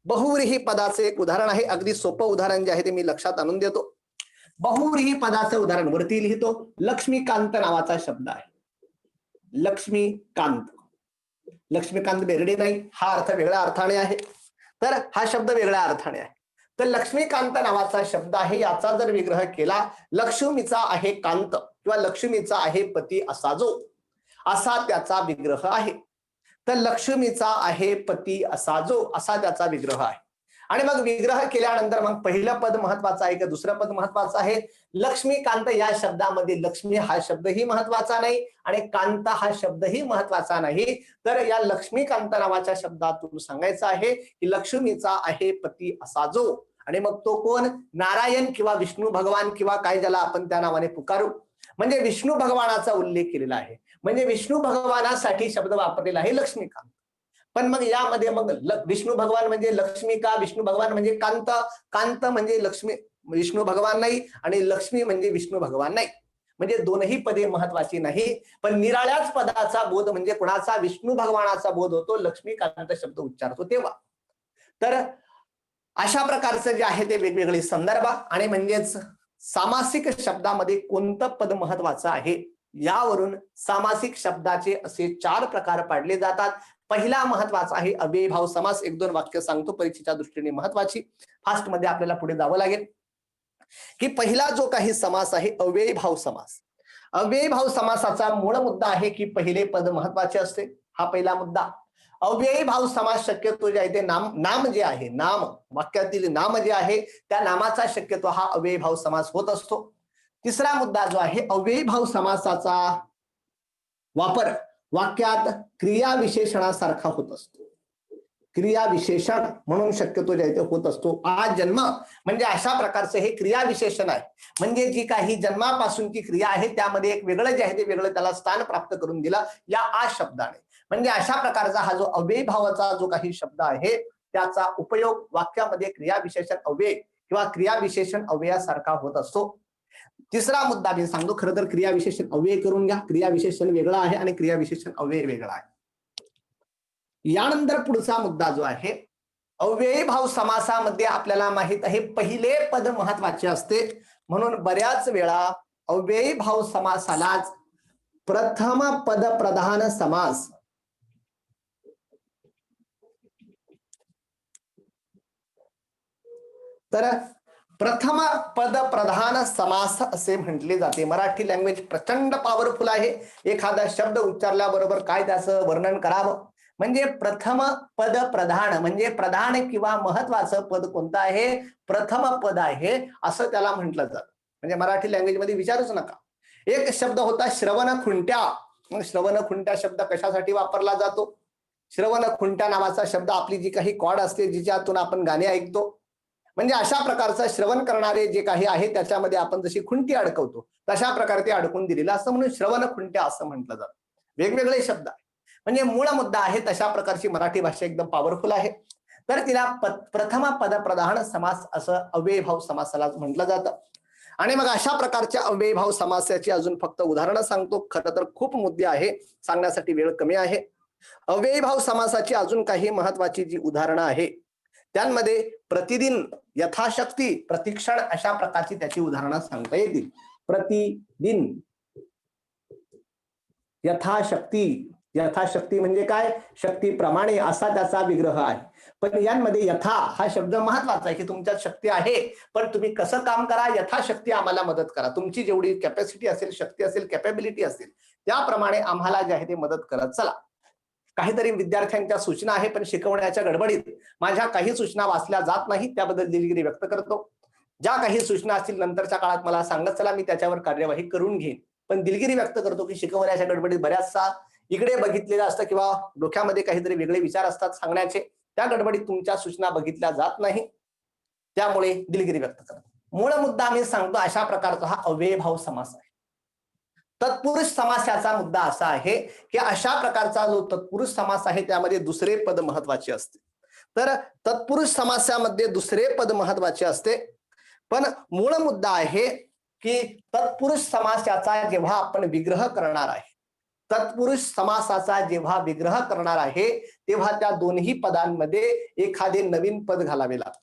बहुव्रीही पदाचे एक उदाहरण आहे, अगदी सोपं उदाहरण जे आहे ते मी लक्षात आणून देतो. बहुव्रीही पदाचं उदाहरण वरती लिहितो. लक्ष्मीकांत नावाचा शब्द आहे, लक्ष्मीकांत. लक्ष्मीकांत बेर्डे नाही, हा अर्थ वेगळ्या अर्थाने आहे, तर हा शब्द वेगळ्या अर्थाने आहे. तर लक्ष्मीकांत नावाचा शब्द आहे, याचा जर विग्रह केला, लक्ष्मीचा आहे कांत किंवा लक्ष्मीचा आहे पती असा जो, असा त्याचा विग्रह आहे. तर लक्ष्मीचा आहे पती असा जो, असा त्याचा विग्रह आहे. आणि मग विग्रह केल्यानंतर मग पहिलं पद महत्वाचं आहे का दुसरं पद महत्वाचं आहे. लक्ष्मीकांत या शब्दामध्ये लक्ष्मी हा शब्दही महत्वाचा नाही आणि कांत हा शब्दही महत्वाचा नाही. तर या लक्ष्मीकांत नावाच्या शब्दातून सांगायचं आहे की लक्ष्मीचा आहे पती असा जो. आणि मग तो कोण, नारायण किंवा विष्णू भगवान किंवा काय ज्याला आपण त्या नावाने पुकारू, म्हणजे विष्णू भगवानाचा उल्लेख केलेला आहे. म्हणजे विष्णू भगवानासाठी शब्द वापरलेला आहे लक्ष्मीकांत. पण मग यामध्ये मग विष्णू भगवान म्हणजे लक्ष्मी का, विष्णू भगवान म्हणजे कांत, कांत म्हणजे लक्ष्मी विष्णू भगवान नाही आणि लक्ष्मी म्हणजे विष्णू भगवान नाही. म्हणजे दोनही पदे महत्वाची नाही, पण निराळ्याच पदाचा बोध म्हणजे कुणाचा, विष्णू भगवानाचा बोध होतो लक्ष्मीकांत शब्द उच्चारतो तेव्हा. तर अशा प्रकारचं जे आहे ते वेगवेगळे संदर्भ आणि म्हणजेच सामासिक शब्दामध्ये कोणतं पद महत्वाचं आहे यावरून सामासिक शब्दाचे असे 4 प्रकार पाडले जातात. पहिला महत्वाचा आहे अव्ययीभाव समास. एक दोन वाक्य सांगतो परीक्षेच्या दृष्टीने महत्वाची, फास्ट मध्ये आपल्याला पुढे जावं लागेल. की पहिला जो काही समास आहे अव्ययीभाव समास. अव्ययीभाव समासाचा मूळ मुद्दा आहे की पहिले पद महत्वाचे असते, हा पहिला मुद्दा. अव्ययीभाव समास शक्यतो जे आहे ते नाम जे आहे, नाम वाक्यातील नाम जे आहे त्या नामाचा शक्यतो हा अव्ययीभाव समास होत असतो. तिसरा मुद्दा जो आहे अव्ययीभाव समासाचा वापर वाक्यात क्रिया विशेषणासारखा होत असतो. क्रिया विशेषण म्हणून शक्यतो जे आहे ते होत असतो. आज जन्म म्हणजे अशा प्रकारचं हे क्रिया विशेषण आहे. म्हणजे जी काही जन्मापासूनची क्रिया आहे त्यामध्ये एक वेगळं जे आहे ते वेगळं त्याला स्थान प्राप्त करून दिलं या आ शब्दाने. म्हणजे अशा प्रकारचा हा जो अव्ययीभावाचा जो काही शब्द आहे त्याचा उपयोग वाक्यामध्ये क्रिया विशेषण अव्यय किंवा क्रिया विशेषण अव्ययासारखा होत असतो. तिसरा मुद्दा मी सांगतो, खरं तर क्रिया विशेषण अव्यय करून घ्या. क्रिया विशेषण वेगळं आहे आणि क्रिया विशेषण अव्यय वेगळा आहे. यानंतर पुढचा मुद्दा जो आहे अव्ययीभाव समासामध्ये आपल्याला माहित आहे पहिले पद महत्वाचे असते, म्हणून बऱ्याच वेळा अव्ययीभाव समासालाच प्रथम पद प्रधान समास तर प्रथम पद प्रधान समास असे म्हटले जाते. मराठी लँग्वेज प्रचंड पॉवरफुल आहे. एखादा शब्द उच्चारल्याबरोबर काय त्याचं वर्णन करावं. म्हणजे प्रथम पद प्रधान म्हणजे प्रधान किंवा महत्वाचं पद कोणतं आहे, प्रथम पद आहे असं त्याला म्हटलं जातं. म्हणजे मराठी लँग्वेज मध्ये विचारूच नका. एक शब्द होता श्रवण खुंट्या. मग श्रवण खुंट्या शब्द कशासाठी वापरला जातो? श्रवण खुंट्या नावाचा शब्द आपली जी काही कॉर्ड असते जिच्यातून आपण गाणे ऐकतो, म्हणजे अशा प्रकारचं श्रवण करणारे जे काही आहे त्याच्यामध्ये आपण जशी खुंटी अडकवतो तशा प्रकारे ते अडकून दिलेलं असं म्हणून श्रवण खुंट्या असं म्हटलं जातं. वेगवेगळे शब्द आहे. म्हणजे मूळ मुद्दा आहे तशा प्रकारची मराठी भाषा एकदम पॉवरफुल आहे. तर तिला प्रथम पद प्रधान समास असं अव्ययीभाव समासाला म्हटलं जातं. आणि मग अशा प्रकारच्या अव्ययीभाव समासाची अजून फक्त उदाहरणं सांगतो. खरं तर खूप मुद्दे आहे, सांगण्यासाठी वेळ कमी आहे. अव्ययीभाव समासाची अजून काही महत्वाची जी उदाहरणं आहे त्यांमध्ये प्रतिदिन, यथाशक्ती, प्रतिक्षण अशा प्रकारची त्याची उदाहरणं सांगता येतील. प्रतिदिन, यथाशक्ती. यथाशक्ती म्हणजे काय? शक्तीप्रमाणे असा त्याचा विग्रह आहे. पण यांमध्ये यथा हा शब्द महत्वाचा आहे की तुमच्यात शक्ती आहे पण तुम्ही कसं काम करा, यथाशक्ती आम्हाला मदत करा. तुमची जेवढी कॅपॅसिटी असेल, शक्ती असेल, कॅपेबिलिटी असेल त्याप्रमाणे आम्हाला जे आहे ते मदत करत चला. काहीतरी विद्यार्थ्यांच्या सूचना आहे पण शिकवण्याच्या गडबडीत माझ्या काही सूचना वाचल्या जात नाही, त्याबद्दल दिलगिरी व्यक्त करतो. ज्या काही सूचना असतील नंतरच्या काळात मला सांगत चला, मी त्याच्यावर कार्यवाही करून घेईन. पण दिलगिरी व्यक्त करतो की शिकवण्याच्या गडबडीत बऱ्याचसा इकडे बघितलेलं असतं किंवा डोक्यामध्ये काहीतरी वेगळे विचार असतात सांगण्याचे, त्या गडबडीत तुमच्या सूचना बघितल्या जात नाही, त्यामुळे दिलगिरी व्यक्त करतो. मूळ मुद्दा मी सांगतो अशा प्रकारचा हा अव्ययीभाव समास आहे. तत्पुरुष समासाचा मुद्दा असा आहे की अशा प्रकारचा जो तत्पुरुष समास आहे त्यामध्ये दुसरे पद महत्वाचे असते. तर तत्पुरुष समासामध्ये दुसरे पद महत्वाचे असते. पण मूळ मुद्दा आहे की तत्पुरुष समासाचा जेव्हा आपण विग्रह करणार आहे, तत्पुरुष समासाचा जेव्हा विग्रह करणार आहे तेव्हा त्या दोन्ही पदांमध्ये एखादे नवीन पद घालावे लागते.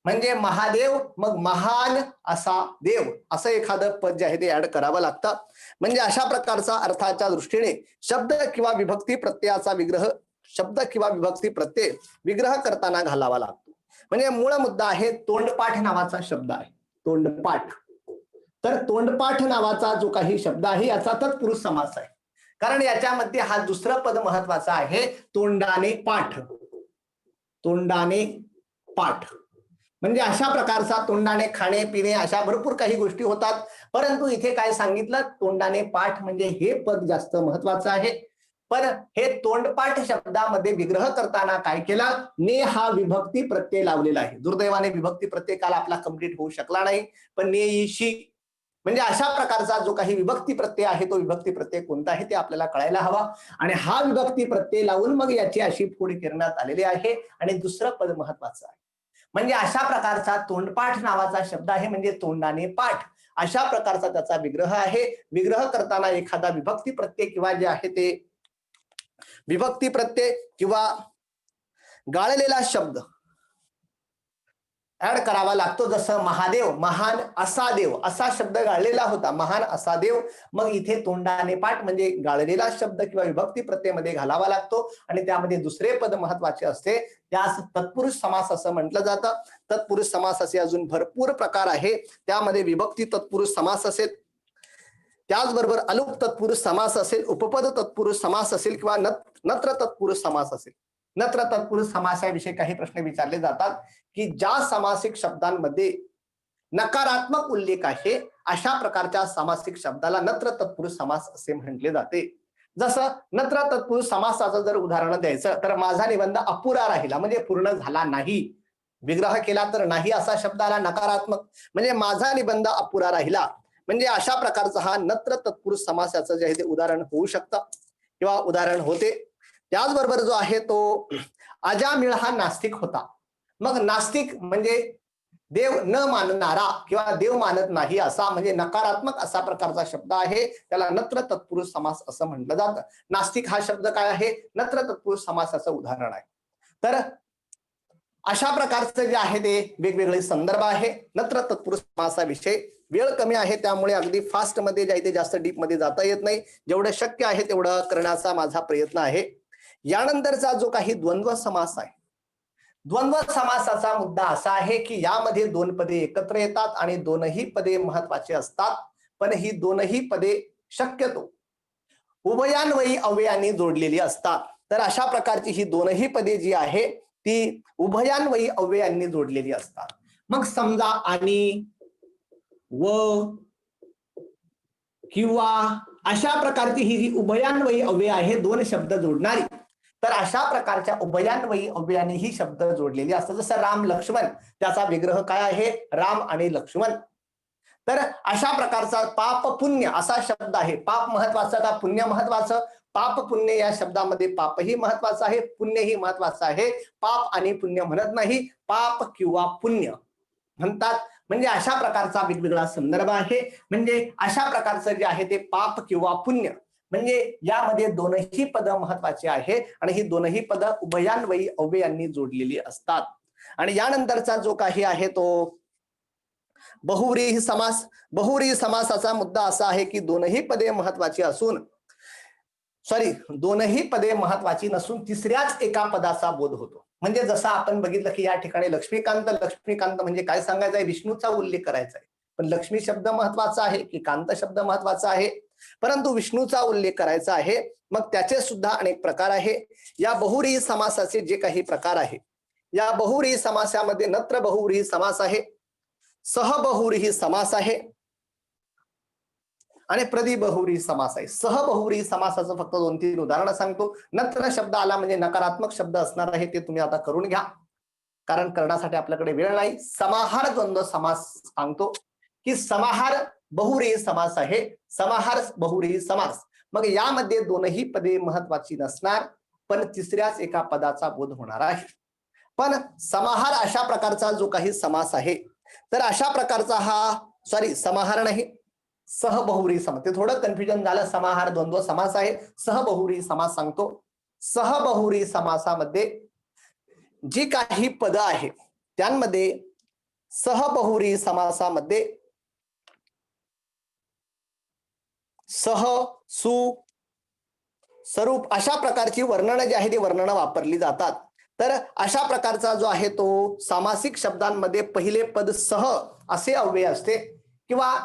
म्हणजे महादेव मग महान असा देव असं एखादं पद जे आहे ते ऍड करावं लागतं. म्हणजे अशा प्रकारचा अर्थाच्या दृष्टीने शब्द किंवा विभक्ती प्रत्ययाचा विग्रह, शब्द किंवा विभक्ती प्रत्यय विग्रह करताना घालावा लागतो. म्हणजे मूळ मुद्दा आहे तोंडपाठ नावाचा शब्द आहे. तोंडपाठ. तर तोंडपाठ नावाचा जो काही शब्द आहे याचा तत्पुरुष समास आहे. कारण याच्यामध्ये हा दुसरं पद महत्वाचा आहे, तोंडाने पाठ. तोंडाने पाठ म्हणजे अशा प्रकारचा तोंडाने खाणे पिणे अशा भरपूर काही गोष्टी होतात, परंतु इथे काय सांगितलं, तोंडाने पाठ म्हणजे हे पद जास्त महत्वाचं आहे. पण हे तोंडपाठ शब्दामध्ये विग्रह करताना काय केला, ने हा विभक्ती प्रत्यय लावलेला आहे. दुर्दैवाने विभक्ती प्रत्यय काल आपला कंप्लीट होऊ शकला नाही, पण नेईशी म्हणजे अशा प्रकारचा जो काही विभक्ती प्रत्यय आहे तो विभक्ती प्रत्यय कोणता आहे ते आपल्याला कळायला हवा. आणि हा विभक्ती प्रत्यय लावून मग याची अशी फोड करण्यात आलेली आहे. आणि दुसरं पद महत्वाचं आहे. म्हणजे अशा प्रकारचा तोंडपाठ नावाचा शब्द आहे, म्हणजे तोंडाने पाठ अशा प्रकारचा त्याचा विग्रह आहे. विग्रह करताना एखादा विभक्ती प्रत्यय किंवा जे आहे ते विभक्ती प्रत्यय किंवा गाळलेला शब्द ऍड करावा लागतो. जसं महादेव, महान असा देव, असा शब्द गाळलेला होता, महान असा देव. मग इथे तोंडाने पाठ म्हणजे गाळलेला शब्द किंवा विभक्ती प्रत्ययमध्ये घालावा लागतो आणि त्यामध्ये दुसरे पद महत्वाचे असते, त्यास तत्पुरुष समास असं म्हटलं जातं. तत्पुरुष समासाचे अजून भरपूर प्रकार आहे. त्यामध्ये विभक्ती तत्पुरुष समास असेल, त्याचबरोबर अलुक तत्पुरुष समास असेल, उपपद तत्पुरुष समास असेल किंवा नत्र तत्पुरुष समास असेल. नत्र तत्पुरुष समासाविषयी काही प्रश्न विचारले जातात की ज्या सामासिक शब्दांमध्ये नकारात्मक उल्लेख आहे अशा प्रकारच्या सामासिक शब्दाला नत्र तत्पुरुष समास असे म्हटले जाते. जसं नत्र तत्पुरुष समासाचं जर उदाहरण द्यायचं तर माझा निबंध अपुरा राहिला म्हणजे पूर्ण झाला नाही, विग्रह केला तर नाही असा शब्द आला नकारात्मक, म्हणजे माझा निबंध अपुरा राहिला, म्हणजे अशा प्रकारचा हा नत्र तत्पुरुष समासाचं जे आहे ते उदाहरण होऊ शकतं किंवा उदाहरण होते. त्याचबरोबर जो आहे तो अजामिळ हा नास्तिक होता. मग नास्तिक म्हणजे देव न मानणारा किंवा देव मानत नाही असा, म्हणजे नकारात्मक असा प्रकारचा शब्द आहे, त्याला नत्र तत्पुरुष समास असं म्हटलं जातं. नास्तिक हा शब्द काय आहे, नत्र तत्पुरुष समासाचं उदाहरण आहे. तर अशा प्रकारचं जे आहे ते वेगवेगळे संदर्भ आहे नत्र तत्पुरुष समासाविषयी. वेळ कमी आहे त्यामुळे अगदी फास्ट मध्ये जे आहे ते जास्त डीप मध्ये जाता येत नाही, जेवढं शक्य आहे तेवढं करण्याचा माझा प्रयत्न आहे. यानंतरचा जो काही द्वंद्व समास आहे, द्वंद्व समासाचा मुद्दा असा आहे की यामध्ये दोन पदे एकत्र येतात आणि दोनही पदे महत्वाचे असतात, पण ही दोनही पदे शक्यतो उभयान्वयी अव्ययांनी जोडलेली असतात. तर अशा प्रकारची ही दोनही पदे जी आहे ती उभयान्वयी अव्ययांनी जोडलेली असतात. मग समजा आणि, व, किंवा अशा प्रकारची ही जी उभयान्वयी अव्यय आहे दोन शब्द जोडणारी, तर अशा प्रकारच्या उभयान्वयी अव्ययाने ही शब्द जोडलेली असतात. जसं राम लक्ष्मण, त्याचा विग्रह काय आहे, राम आणि लक्ष्मण. तर अशा प्रकारचा पाप पुण्य असा शब्द आहे. पाप महत्वाचं का पुण्य महत्वाचं? पाप पुण्य या शब्दामध्ये पापही महत्वाचं आहे, पुण्यही महत्वाचं आहे. पाप आणि पुण्य म्हणत नाही, पाप किंवा पुण्य म्हणतात. म्हणजे अशा प्रकारचा वेगवेगळा संदर्भ आहे. म्हणजे अशा प्रकारचं जे आहे ते पाप किंवा पुण्य, म्हणजे यामध्ये दोनही पद महत्वाचे आहे आणि ही दोनही पद उभयान्वयी अव्ययांनी जोडलेली असतात. आणि यानंतरचा जो काही आहे तो बहुव्रीही समास. बहुव्रीही समासाचा मुद्दा असा आहे की दोनही पदे महत्वाची असून, दोनही पदे महत्वाची नसून तिसऱ्याच एका पदाचा बोध होतो. म्हणजे जसं आपण बघितलं की या ठिकाणी लक्ष्मीकांत, लक्ष्मीकांत म्हणजे काय सांगायचं आहे, विष्णूचा उल्लेख करायचा आहे. पण लक्ष्मी शब्द महत्वाचा आहे की कांत शब्द महत्वाचा आहे, परंतु विष्णूचा उल्लेख करायचा आहे. मग त्याचे सुद्धा अनेक प्रकार आहे. या बहुव्रीही समासाचे जे काही प्रकार आहे, या बहुव्रीही समासामध्ये नत्र बहुव्रीही समास आहे, सहबहुव्रीही समास आहे आणि प्रतिबहुव्रीही समास आहे. सहबहुव्रीही समासाचं फक्त 2-3 उदाहरणं सांगतो. नत्र शब्द आला म्हणजे नकारात्मक शब्द असणार आहे, ते तुम्ही आता करून घ्या कारण करण्यासाठी आपल्याकडे वेळ नाही. समाहार द्वंद्व समास सांगतो की समाहार बहुव्रीही समास आहे, समाहार बहुव्रीही समास. मग यामध्ये दोनही पदे महत्वाची नसणार, पण तिसऱ्याच एका पदाचा बोध होणार आहे. पण समाहार अशा प्रकारचा जो काही समास आहे, तर अशा प्रकारचा हा समाहार नाही, सहबहुव्रीही समास. ते थोडं कन्फ्युजन झालं. समाहार द्वंद्व समास आहे, सहबहुव्रीही समास सांगतो. सहबहुव्रीही समासामध्ये जी काही पद आहे त्यांमध्ये सहबहुव्रीही समासामध्ये सह, सु, स्वरूप अशा प्रकारची वर्णनं जी आहे ती वर्णनं वापरली जातात. तर अशा प्रकारचा जो आहे तो सामासिक शब्दांमध्ये पहिले पद सह असे अव्यय असते किंवा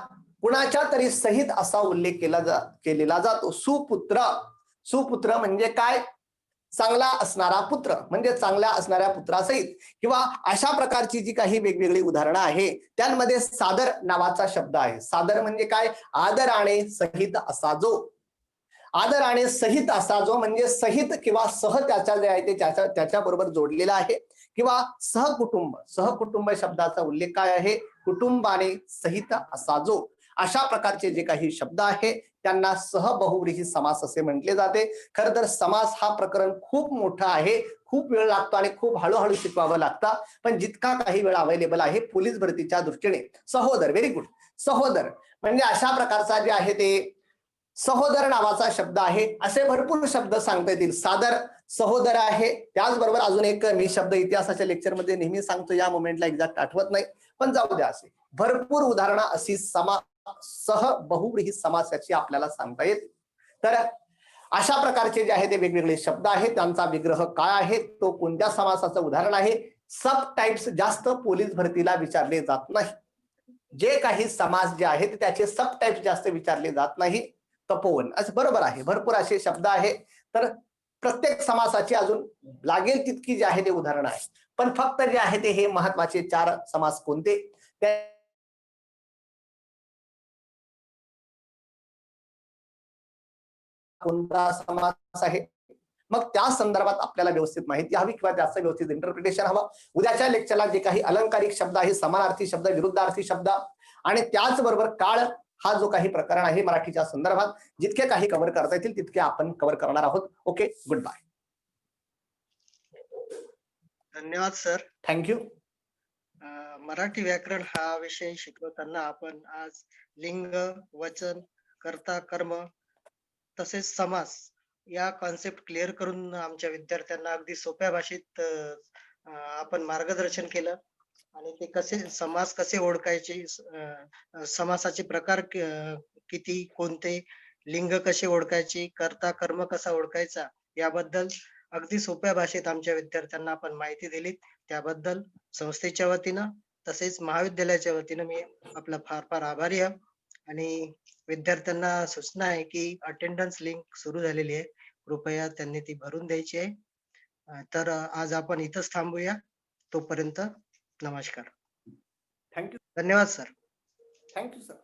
कुणाच्या तरी सहित असा उल्लेख केलेला जातो. सुपुत्र, सुपुत्र म्हणजे काय, चांगला असणारा पुत्र, म्हणजे चांगल्या असणाऱ्या पुत्रासहित. किंवा अशा प्रकारची जी काही वेगवेगळी उदाहरणं आहे त्यांमध्ये सादर नावाचा शब्द आहे. सादर म्हणजे काय, आदराने सहित असा जो, आदराने सहित असा जो म्हणजे सहित किंवा सह त्याच्या जे आहे ते त्याच्या बरोबर जोडलेला आहे. किंवा सहकुटुंब, सहकुटुंब शब्दाचा उल्लेख काय आहे, कुटुंबाने सहित असा जो. अशा प्रकारचे जे काही शब्द आहे त्यांना सहबहुव्रीही समास असे म्हटले जाते. खरं तर समास हा प्रकरण खूप मोठा आहे, खूप वेळ लागतो आणि खूप हळूहळू शिकवावं लागतं. पण जितका काही वेळ अवेलेबल आहे पोलीस भरतीच्या दृष्टीने, सहोदर, व्हेरी गुड, सहोदर म्हणजे अशा प्रकारचा जे आहे ते सहोदर नावाचा शब्द आहे. असे भरपूर शब्द सांगता येतील. सादर, सहोदर आहे. त्याचबरोबर अजून एक मी शब्द इतिहासाच्या लेक्चरमध्ये नेहमी सांगतो, या मोमेंटला एक्झॅक्ट आठवत नाही, पण जाऊ द्या. असे भरपूर उदाहरणं अशी सह बहुव्रीही समासाची आपल्याला सांगता येते. तर अशा प्रकारचे जे आहे ते वेगवेगळे शब्द आहेत. त्यांचा विग्रह काय आहे, तो कोणत्या समासाचं उदाहरण आहे. सब टाइप्स जास्त पोलीस भरतीला विचारले जात नाही. जे काही समास जे आहेत त्याचे सब टाइप्स जास्त विचारले जात नाही. तपोवन असं बरोबर आहे. भरपूर असे शब्द आहे. तर प्रत्येक समासाची अजून लागेल तितकी जे आहे ते उदाहरण आहे. पण फक्त जे आहे ते हे महत्वाचे 4 समास कोणते, कोणता समास आहे, मग त्या संदर्भात आपल्याला व्यवस्थित माहिती हवी किंवा त्याचं व्यवस्थित इंटरप्रिटेशन हवं. उद्याच्या लेक्चरला जे काही अलंकारिक शब्द आहे, समानार्थी शब्द, विरुद्धार्थी शब्द आणि त्याचबरोबर काळ हा जो काही प्रकरण आहे मराठीच्या संदर्भात जितके काही कव्हर करता येतील तितके आपण कव्हर करणार आहोत. Okay, good bye. धन्यवाद सर. थँक्यू. मराठी व्याकरण हा विषय शिकवताना आपण आज लिंग, वचन, कर्ता, कर्म तसेच समास या कॉन्सेप्ट क्लिअर करून आमच्या विद्यार्थ्यांना अगदी सोप्या भाषेत आपण मार्गदर्शन केलं आणि ते कसे समास कसे ओळखायचे, समासाचे प्रकार किती, कोणते, लिंग कसे ओळखायचे, कर्ता कर्म कसा ओळखायचा याबद्दल अगदी सोप्या भाषेत आमच्या विद्यार्थ्यांना आपण माहिती दिली. त्याबद्दल संस्थेच्या वतीनं तसेच महाविद्यालयाच्या वतीनं मी आपला फार फार आभारी आहे. आणि विद्यार्थ्यांना सूचना आहे की अटेंडन्स लिंक सुरू झालेली आहे, कृपया त्यांनी ती भरून द्यायची आहे. तर आज आपण इथंच थांबूया. तोपर्यंत नमस्कार. थँक्यू. धन्यवाद सर. Thank you sir.